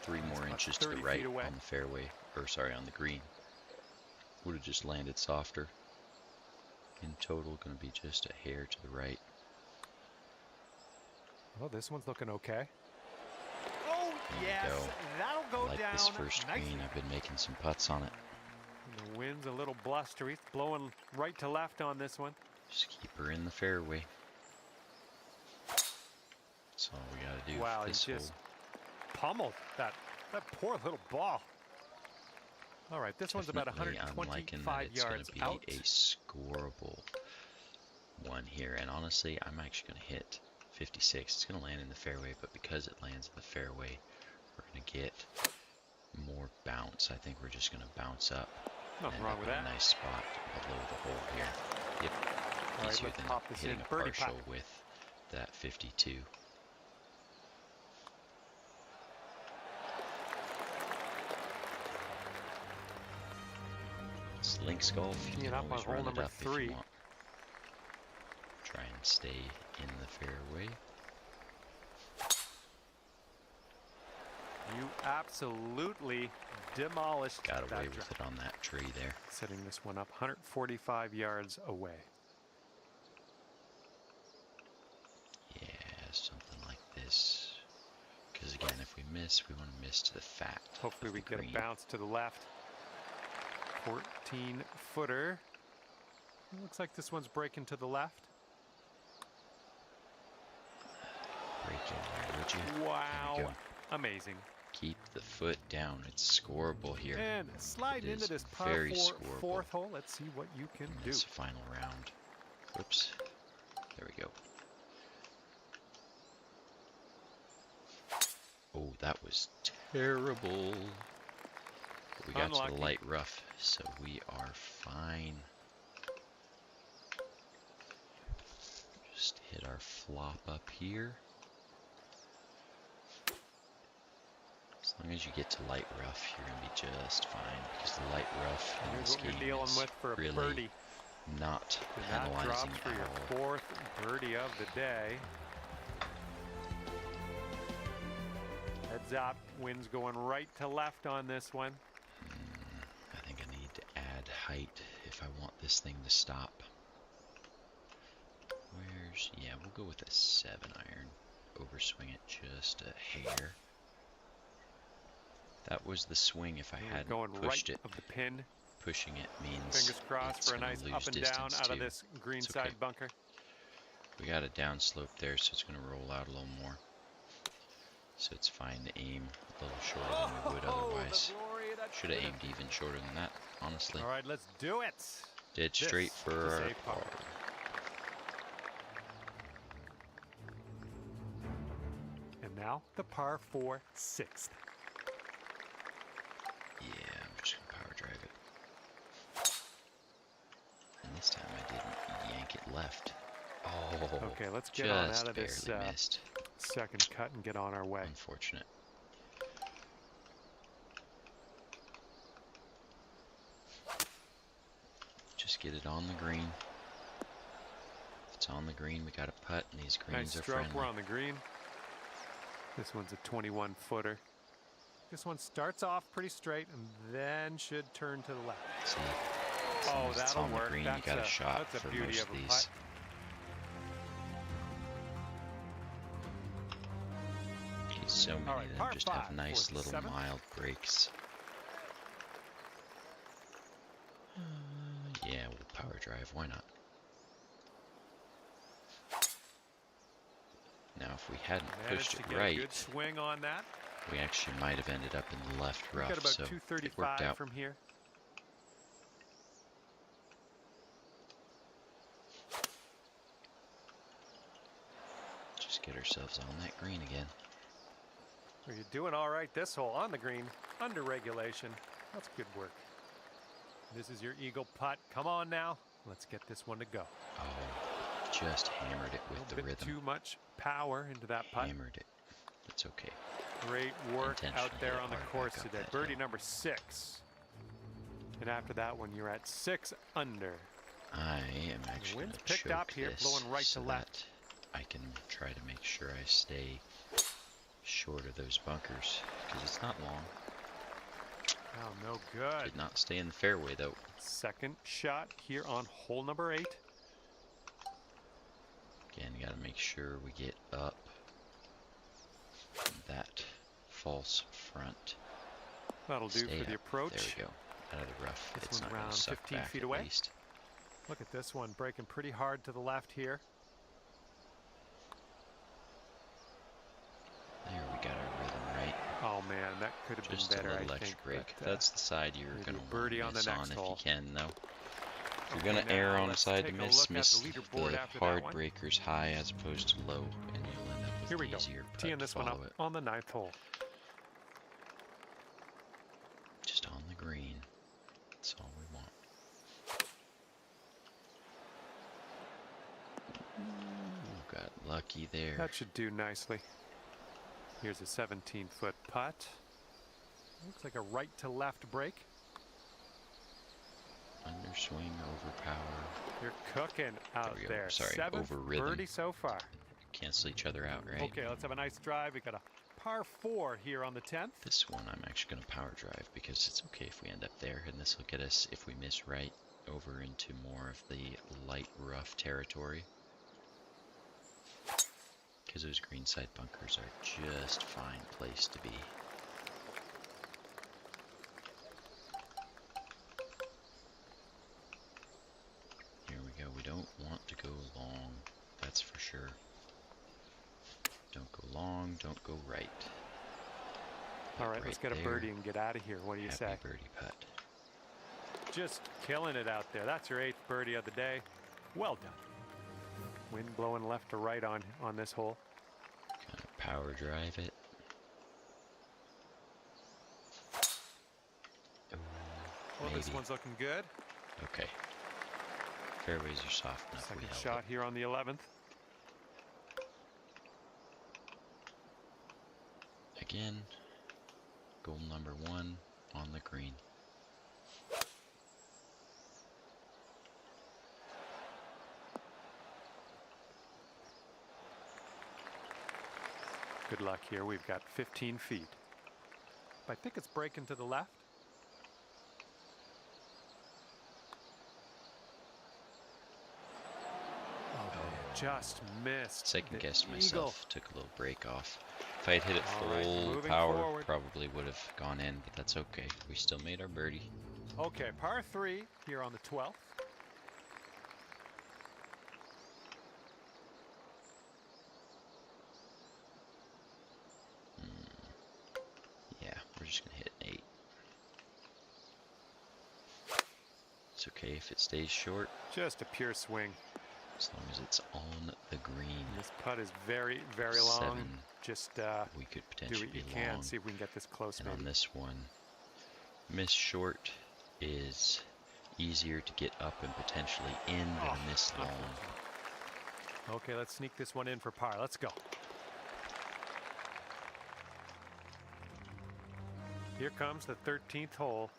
Speaker 1: 3 more
Speaker 2: about
Speaker 1: inches to the
Speaker 2: 30
Speaker 1: right
Speaker 2: feet away.
Speaker 1: on the fairway, or sorry, on the green. Would have just landed softer. In total, going to be just a hair to the right.
Speaker 2: Well, this one's looking okay. Oh,
Speaker 1: There we
Speaker 2: yes,
Speaker 1: go.
Speaker 2: that'll go
Speaker 1: Like
Speaker 2: down
Speaker 1: this first
Speaker 2: nicely.
Speaker 1: green, I've been making some putts on it.
Speaker 2: And the wind's a little blustery. It's blowing right to left on this one.
Speaker 1: Just keep her in the fairway. That's all we got to do
Speaker 2: Wow,
Speaker 1: for
Speaker 2: he
Speaker 1: this
Speaker 2: just
Speaker 1: hole.
Speaker 2: pummeled that poor little ball. All right, this one's about
Speaker 1: Definitely, I'm liking that
Speaker 2: 125
Speaker 1: it's going
Speaker 2: yards
Speaker 1: to be
Speaker 2: out.
Speaker 1: a scoreable one here. And honestly, I'm actually going to hit 56. It's going to land in the fairway, but because it lands in the fairway, we're going to get more bounce. I think we're just going to bounce up.
Speaker 2: Nothing
Speaker 1: and
Speaker 2: wrong
Speaker 1: end
Speaker 2: with
Speaker 1: up in
Speaker 2: that.
Speaker 1: a nice spot below the hole here. Yep.
Speaker 2: All right,
Speaker 1: Easier
Speaker 2: let's
Speaker 1: than
Speaker 2: pop this
Speaker 1: hitting
Speaker 2: in.
Speaker 1: a
Speaker 2: Birdie
Speaker 1: partial
Speaker 2: putt.
Speaker 1: with that 52. It's links golf. You
Speaker 2: Teeing
Speaker 1: can
Speaker 2: up on
Speaker 1: always
Speaker 2: hole
Speaker 1: run it
Speaker 2: number
Speaker 1: up
Speaker 2: 3.
Speaker 1: if you want. Try and stay in the fairway.
Speaker 2: You absolutely demolished
Speaker 1: Got
Speaker 2: that
Speaker 1: away
Speaker 2: drive.
Speaker 1: with it on that tree there.
Speaker 2: Setting this one up 145 yards away.
Speaker 1: Yeah, something like this. Because again, if we miss, we want to miss to the fat.
Speaker 2: Hopefully
Speaker 1: of
Speaker 2: we
Speaker 1: the
Speaker 2: get
Speaker 1: green.
Speaker 2: a bounce to the left. 14-footer. Looks like this one's breaking to the left.
Speaker 1: Break in there, would you? There we
Speaker 2: Wow.
Speaker 1: go.
Speaker 2: Amazing.
Speaker 1: Keep the foot down. It's scoreable here.
Speaker 2: And sliding
Speaker 1: It
Speaker 2: into
Speaker 1: is
Speaker 2: this par
Speaker 1: very
Speaker 2: 4
Speaker 1: scoreable.
Speaker 2: fourth hole. Let's see what you can do.
Speaker 1: It's the final round. Whoops. There we go. Oh, that was terrible. But we got to
Speaker 2: Unlucky.
Speaker 1: the light rough, so we are fine. Just hit our flop up here. As long as you get to light rough, you're going to be just fine, because the light rough in
Speaker 2: Here's
Speaker 1: this
Speaker 2: what you're
Speaker 1: game
Speaker 2: dealing
Speaker 1: is
Speaker 2: with for a
Speaker 1: really
Speaker 2: birdie.
Speaker 1: not
Speaker 2: And that
Speaker 1: penalizing
Speaker 2: drops for
Speaker 1: at
Speaker 2: your
Speaker 1: all.
Speaker 2: fourth birdie of the day. Heads up, wind's going right to left on this one.
Speaker 1: I think I need to add height if I want this thing to stop. Yeah, we'll go with a 7-iron. Overswing it just a hair. That was the swing if I hadn't
Speaker 2: Going
Speaker 1: pushed
Speaker 2: right
Speaker 1: it.
Speaker 2: of the pin.
Speaker 1: Pushing it means
Speaker 2: Fingers crossed
Speaker 1: it's
Speaker 2: for a
Speaker 1: gonna
Speaker 2: nice
Speaker 1: lose
Speaker 2: up and down
Speaker 1: distance
Speaker 2: out of
Speaker 1: too.
Speaker 2: this green
Speaker 1: It's
Speaker 2: side
Speaker 1: okay.
Speaker 2: bunker.
Speaker 1: We got a downslope there, so it's going to roll out a little more. So it's fine to aim a little shorter than we would otherwise. Should have aimed even shorter than that, honestly.
Speaker 2: All right, let's do it.
Speaker 1: Dead straight
Speaker 2: This
Speaker 1: for
Speaker 2: is
Speaker 1: our
Speaker 2: a par.
Speaker 1: par.
Speaker 2: And now the par 4 6th.
Speaker 1: Yeah, I'm just going to power drive it. And this time I didn't yank it left. Oh,
Speaker 2: Okay, let's get on
Speaker 1: just
Speaker 2: out of this
Speaker 1: barely missed.
Speaker 2: second cut and get on our way.
Speaker 1: Unfortunate. Just get it on the green. If it's on the green, we got a putt, and these greens
Speaker 2: Nice
Speaker 1: are
Speaker 2: stroke,
Speaker 1: friendly.
Speaker 2: we're on the green. This one's a 21 footer. This one starts off pretty straight and then should turn to the left.
Speaker 1: See, as long as it's
Speaker 2: that'll
Speaker 1: on the
Speaker 2: work.
Speaker 1: green,
Speaker 2: That's
Speaker 1: you got a shot
Speaker 2: that's a
Speaker 1: for
Speaker 2: beauty
Speaker 1: most
Speaker 2: of
Speaker 1: of
Speaker 2: a
Speaker 1: these.
Speaker 2: putt.
Speaker 1: So many
Speaker 2: right,
Speaker 1: of them
Speaker 2: par
Speaker 1: just have
Speaker 2: 5
Speaker 1: nice
Speaker 2: for the
Speaker 1: little
Speaker 2: 7th.
Speaker 1: mild breaks. Yeah, we'll power drive. Why not? Now, if we hadn't
Speaker 2: Managed
Speaker 1: pushed
Speaker 2: to
Speaker 1: it
Speaker 2: get a
Speaker 1: right,
Speaker 2: good swing on that.
Speaker 1: we actually might have ended up in the left
Speaker 2: We've
Speaker 1: rough.
Speaker 2: got about
Speaker 1: So it worked
Speaker 2: 235
Speaker 1: out.
Speaker 2: from here.
Speaker 1: Just get ourselves on that green again.
Speaker 2: Well, you're doing all right this hole on the green, under regulation. That's good work. This is your eagle putt. Come on now. Let's get this one to go.
Speaker 1: Oh, just hammered it with
Speaker 2: A
Speaker 1: the
Speaker 2: bit
Speaker 1: rhythm.
Speaker 2: too much power into that putt.
Speaker 1: Hammered it. It's okay.
Speaker 2: Great work out
Speaker 1: Intentionally
Speaker 2: there
Speaker 1: hit
Speaker 2: on the
Speaker 1: hard
Speaker 2: course
Speaker 1: back up
Speaker 2: today.
Speaker 1: that
Speaker 2: Birdie
Speaker 1: hill.
Speaker 2: number 6. And after that one, you're at 6 under.
Speaker 1: I am actually
Speaker 2: wind's
Speaker 1: going to
Speaker 2: picked
Speaker 1: choke
Speaker 2: up here,
Speaker 1: this
Speaker 2: blowing right
Speaker 1: so
Speaker 2: to left.
Speaker 1: that I can try to make sure I stay short of those bunkers, because it's not long.
Speaker 2: Oh, no good.
Speaker 1: Did not stay in the fairway though.
Speaker 2: Second shot here on hole number 8.
Speaker 1: Again, got to make sure we get up that false front.
Speaker 2: That'll do
Speaker 1: Stay
Speaker 2: for the
Speaker 1: up.
Speaker 2: approach.
Speaker 1: There we go. Out of the rough.
Speaker 2: This
Speaker 1: It's
Speaker 2: one's
Speaker 1: not going
Speaker 2: around
Speaker 1: to suck
Speaker 2: 15
Speaker 1: back
Speaker 2: feet
Speaker 1: at
Speaker 2: away.
Speaker 1: least.
Speaker 2: Look at this one breaking pretty hard to the left here.
Speaker 1: There, we got our rhythm right.
Speaker 2: Oh man, that could have
Speaker 1: Just
Speaker 2: been better,
Speaker 1: a little
Speaker 2: I
Speaker 1: extra
Speaker 2: think.
Speaker 1: break.
Speaker 2: but,
Speaker 1: That's the side you're
Speaker 2: maybe
Speaker 1: going
Speaker 2: a
Speaker 1: to
Speaker 2: birdie on
Speaker 1: want
Speaker 2: the
Speaker 1: to miss
Speaker 2: next
Speaker 1: on
Speaker 2: hole.
Speaker 1: if you can, though. If you're
Speaker 2: Okay,
Speaker 1: going to err
Speaker 2: now
Speaker 1: on the
Speaker 2: let's
Speaker 1: side to
Speaker 2: take a
Speaker 1: miss,
Speaker 2: look at
Speaker 1: miss
Speaker 2: the leaderboard
Speaker 1: the
Speaker 2: after that
Speaker 1: hard
Speaker 2: one.
Speaker 1: breakers high as opposed to low, and you'll end up with
Speaker 2: Here we
Speaker 1: the
Speaker 2: go.
Speaker 1: easier putt
Speaker 2: Teeing
Speaker 1: to
Speaker 2: this one up
Speaker 1: follow it.
Speaker 2: on the 9th hole.
Speaker 1: Just on the green. That's all we want. Ooh, got lucky there.
Speaker 2: That should do nicely. Here's a 17-foot putt. Looks like a right to left break.
Speaker 1: Underswing, overpower.
Speaker 2: You're cooking out
Speaker 1: we go.
Speaker 2: there.
Speaker 1: Sorry,
Speaker 2: 7th
Speaker 1: over rhythm.
Speaker 2: birdie so far.
Speaker 1: Cancel each other out, right?
Speaker 2: Okay, let's have a nice drive. We got a par 4 here on the 10th.
Speaker 1: This one I'm actually going to power drive because it's okay if we end up there, and this will get us, if we miss right, over into more of the light rough territory. Because those greenside bunkers are just fine place to be. Here we go. We don't want to go long, that's for sure. Don't go long, don't go right.
Speaker 2: All right, let's get a
Speaker 1: there.
Speaker 2: birdie and get out of here. What do you
Speaker 1: Happy
Speaker 2: say?
Speaker 1: birdie putt.
Speaker 2: Just killing it out there. That's your 8th birdie of the day. Well done. Wind blowing left to right on this hole.
Speaker 1: Kind of power drive it.
Speaker 2: Well, this
Speaker 1: Maybe.
Speaker 2: one's looking good.
Speaker 1: Okay. Fairways are soft enough.
Speaker 2: Second
Speaker 1: We held
Speaker 2: shot here on the 11th.
Speaker 1: it. Again, goal number 1 on the green.
Speaker 2: Good luck here. We've got 15 feet. I think it's breaking to the left. Oh, man, just missed.
Speaker 1: Second
Speaker 2: the
Speaker 1: guessed
Speaker 2: eagle.
Speaker 1: myself. Took a little break off. If I had hit it
Speaker 2: All right,
Speaker 1: full
Speaker 2: moving
Speaker 1: power,
Speaker 2: forward.
Speaker 1: probably would have gone in, but that's okay. We still made our birdie.
Speaker 2: Okay, par 3 here on the 12th.
Speaker 1: Yeah, we're just gonna hit an 8. It's okay if it stays short,
Speaker 2: Just a pure swing.
Speaker 1: as long as it's on the green.
Speaker 2: This putt is very, very long.
Speaker 1: 7.
Speaker 2: Just
Speaker 1: We could
Speaker 2: do
Speaker 1: potentially
Speaker 2: what you
Speaker 1: be
Speaker 2: can.
Speaker 1: long.
Speaker 2: See if we can get this close,
Speaker 1: And on
Speaker 2: maybe.
Speaker 1: this one, miss short is easier to get up and potentially in than a miss long.
Speaker 2: Okay, let's sneak this one in for par. Let's go. Here comes the 13th hole.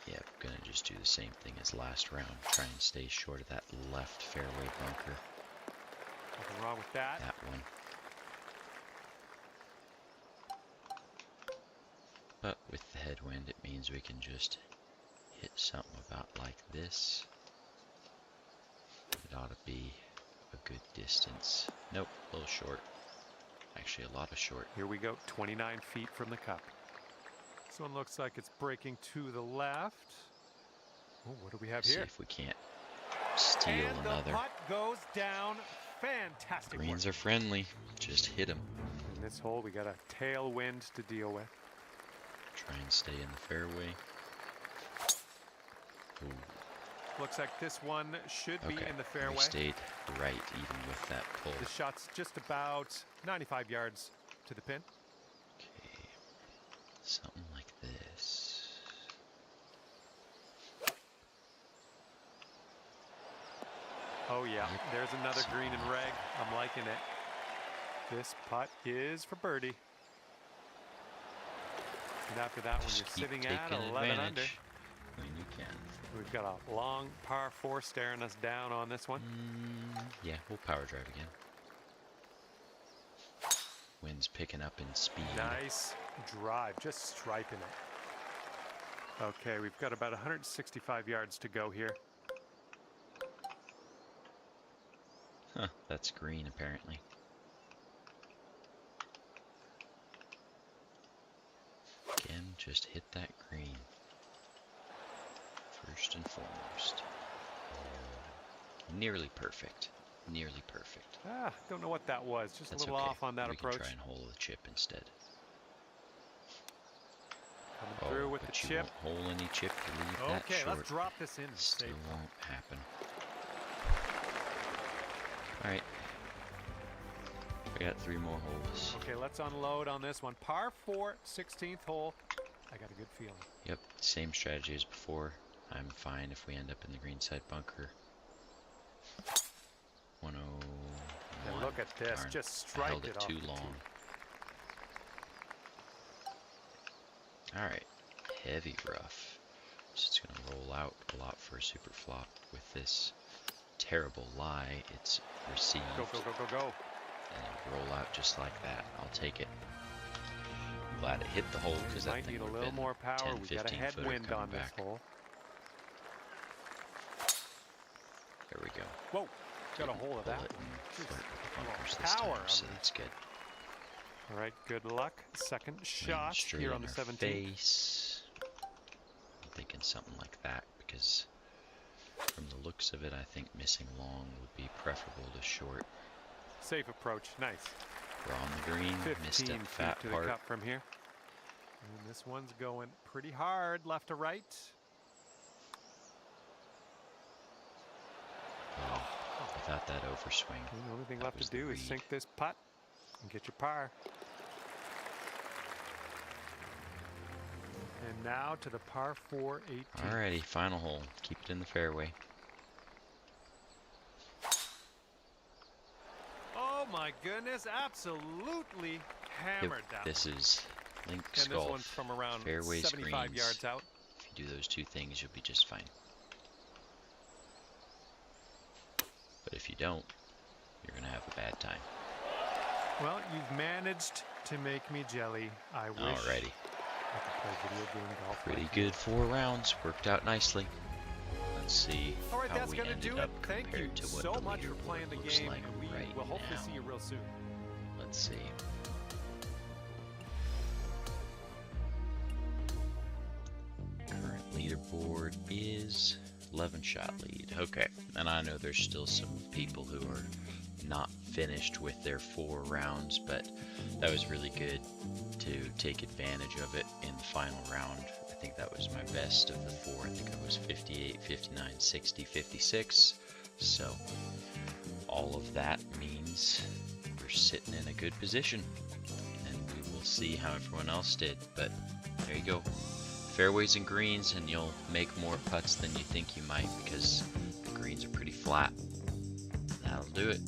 Speaker 1: Yeah, I'm gonna just do the same thing as last round. Try and stay short of that left fairway bunker.
Speaker 2: Nothing wrong with that.
Speaker 1: That one. But with the headwind, it means we can just hit something about like this. It ought to be a good distance. Nope, a little short. Actually, a lot of short.
Speaker 2: Here we go, 29 feet from the cup. This one looks like it's breaking to the left. Oh, what do we have
Speaker 1: See
Speaker 2: here?
Speaker 1: if we can't steal
Speaker 2: And
Speaker 1: another.
Speaker 2: the putt goes down. Fantastic
Speaker 1: Greens
Speaker 2: work.
Speaker 1: are friendly. Just hit them.
Speaker 2: In this hole, we got a tailwind to deal with.
Speaker 1: Try and stay in the fairway. Ooh.
Speaker 2: Looks like this one should be
Speaker 1: Okay,
Speaker 2: in the
Speaker 1: we
Speaker 2: fairway.
Speaker 1: stayed right even with that pull.
Speaker 2: The shot's just about 95 yards to the pin.
Speaker 1: Okay, something like this.
Speaker 2: Oh yeah,
Speaker 1: Yep.
Speaker 2: there's another green and reg. I'm liking it. This putt is for birdie. And after that one,
Speaker 1: Just
Speaker 2: you're
Speaker 1: keep
Speaker 2: sitting at
Speaker 1: taking
Speaker 2: 11 under.
Speaker 1: advantage when you can.
Speaker 2: We've got a long par 4 staring us down on this one.
Speaker 1: Yeah, we'll power drive again. Wind's picking up in speed.
Speaker 2: Nice drive, just striping it. Okay, we've got about 165 yards to go here.
Speaker 1: Huh, that's green apparently. Again, just hit that green. First and foremost. Nearly perfect. Nearly perfect.
Speaker 2: Ah, don't know what that was. Just
Speaker 1: That's
Speaker 2: a little
Speaker 1: okay.
Speaker 2: off on that
Speaker 1: we
Speaker 2: approach.
Speaker 1: can try and hole the chip instead.
Speaker 2: Coming through with the
Speaker 1: but you
Speaker 2: chip.
Speaker 1: won't hole any chip to leave that
Speaker 2: Okay,
Speaker 1: short.
Speaker 2: let's drop this in.
Speaker 1: Still
Speaker 2: Safe.
Speaker 1: won't happen. Alright. We got 3 more holes.
Speaker 2: Okay, let's unload on this one. Par 4, 16th hole. I got a good feeling.
Speaker 1: Yep, same strategy as before. I'm fine if we end up in the green side bunker. 101.
Speaker 2: And look at this,
Speaker 1: Darn,
Speaker 2: just
Speaker 1: I
Speaker 2: strike
Speaker 1: held
Speaker 2: it
Speaker 1: it
Speaker 2: off
Speaker 1: too
Speaker 2: the tee.
Speaker 1: long. Alright, heavy rough. So it's going to roll out a lot for a super flop with this terrible lie. It's received.
Speaker 2: Go, go, go, go, go.
Speaker 1: And it'll roll out just like that. I'll take it. I'm glad it hit the hole because that
Speaker 2: Might
Speaker 1: thing
Speaker 2: need a
Speaker 1: would've
Speaker 2: little
Speaker 1: been
Speaker 2: more power.
Speaker 1: 10,
Speaker 2: We got a
Speaker 1: 15
Speaker 2: headwind
Speaker 1: footer
Speaker 2: on
Speaker 1: coming
Speaker 2: this
Speaker 1: back.
Speaker 2: hole.
Speaker 1: There we go.
Speaker 2: Whoa, got a
Speaker 1: Didn't
Speaker 2: hole of
Speaker 1: pull
Speaker 2: that
Speaker 1: it
Speaker 2: one.
Speaker 1: and
Speaker 2: Just
Speaker 1: flirt with the
Speaker 2: a little
Speaker 1: bunkers this
Speaker 2: power
Speaker 1: time,
Speaker 2: on
Speaker 1: so
Speaker 2: these.
Speaker 1: that's good.
Speaker 2: All right, good luck. Second
Speaker 1: Wind
Speaker 2: shot
Speaker 1: straight
Speaker 2: here
Speaker 1: in
Speaker 2: on the
Speaker 1: our
Speaker 2: 17th.
Speaker 1: face. I'm thinking something like that because from the looks of it, I think missing long would be preferable to short.
Speaker 2: Safe approach, nice.
Speaker 1: We're on the green, missed
Speaker 2: 15
Speaker 1: that
Speaker 2: feet
Speaker 1: fat
Speaker 2: to
Speaker 1: part.
Speaker 2: the cup from here. And this one's going pretty hard, left to right.
Speaker 1: Oh, without that overswing.
Speaker 2: The only thing
Speaker 1: That
Speaker 2: left
Speaker 1: was
Speaker 2: to
Speaker 1: the
Speaker 2: do is
Speaker 1: read.
Speaker 2: sink this putt and get your par. And now to the par 4 18.
Speaker 1: Alrighty, final hole. Keep it in the fairway.
Speaker 2: Oh my goodness, absolutely hammered
Speaker 1: Yep,
Speaker 2: that
Speaker 1: this
Speaker 2: one.
Speaker 1: is links
Speaker 2: And this one's
Speaker 1: golf.
Speaker 2: from around
Speaker 1: Fairways,
Speaker 2: 75
Speaker 1: greens.
Speaker 2: yards out.
Speaker 1: If you do those two things, you'll be just fine. But if you don't, you're gonna have a bad time.
Speaker 2: Well, you've managed to make me jelly. I wish
Speaker 1: Alrighty.
Speaker 2: I could play video game golf.
Speaker 1: Pretty
Speaker 2: like you.
Speaker 1: good 4 rounds. Worked out nicely. Let's see
Speaker 2: All right,
Speaker 1: how
Speaker 2: that's
Speaker 1: we
Speaker 2: gonna
Speaker 1: ended
Speaker 2: do it.
Speaker 1: up
Speaker 2: Thank you
Speaker 1: compared to what
Speaker 2: so
Speaker 1: the
Speaker 2: much for
Speaker 1: leaderboard
Speaker 2: playing the
Speaker 1: looks
Speaker 2: game,
Speaker 1: like
Speaker 2: and we
Speaker 1: right
Speaker 2: will hopefully
Speaker 1: now.
Speaker 2: see you real soon.
Speaker 1: Let's see. Current leaderboard is 11 shot lead. Okay, and I know there's still some people who are not finished with their 4 rounds, but that was really good to take advantage of it in the final round. I think that was my best of the 4. I think it was 58, 59, 60, 56. So all of that means we're sitting in a good position, and we will see how everyone else did. But there you go. Fairways and greens, and you'll make more putts than you think you might because the greens are pretty flat. That'll do it.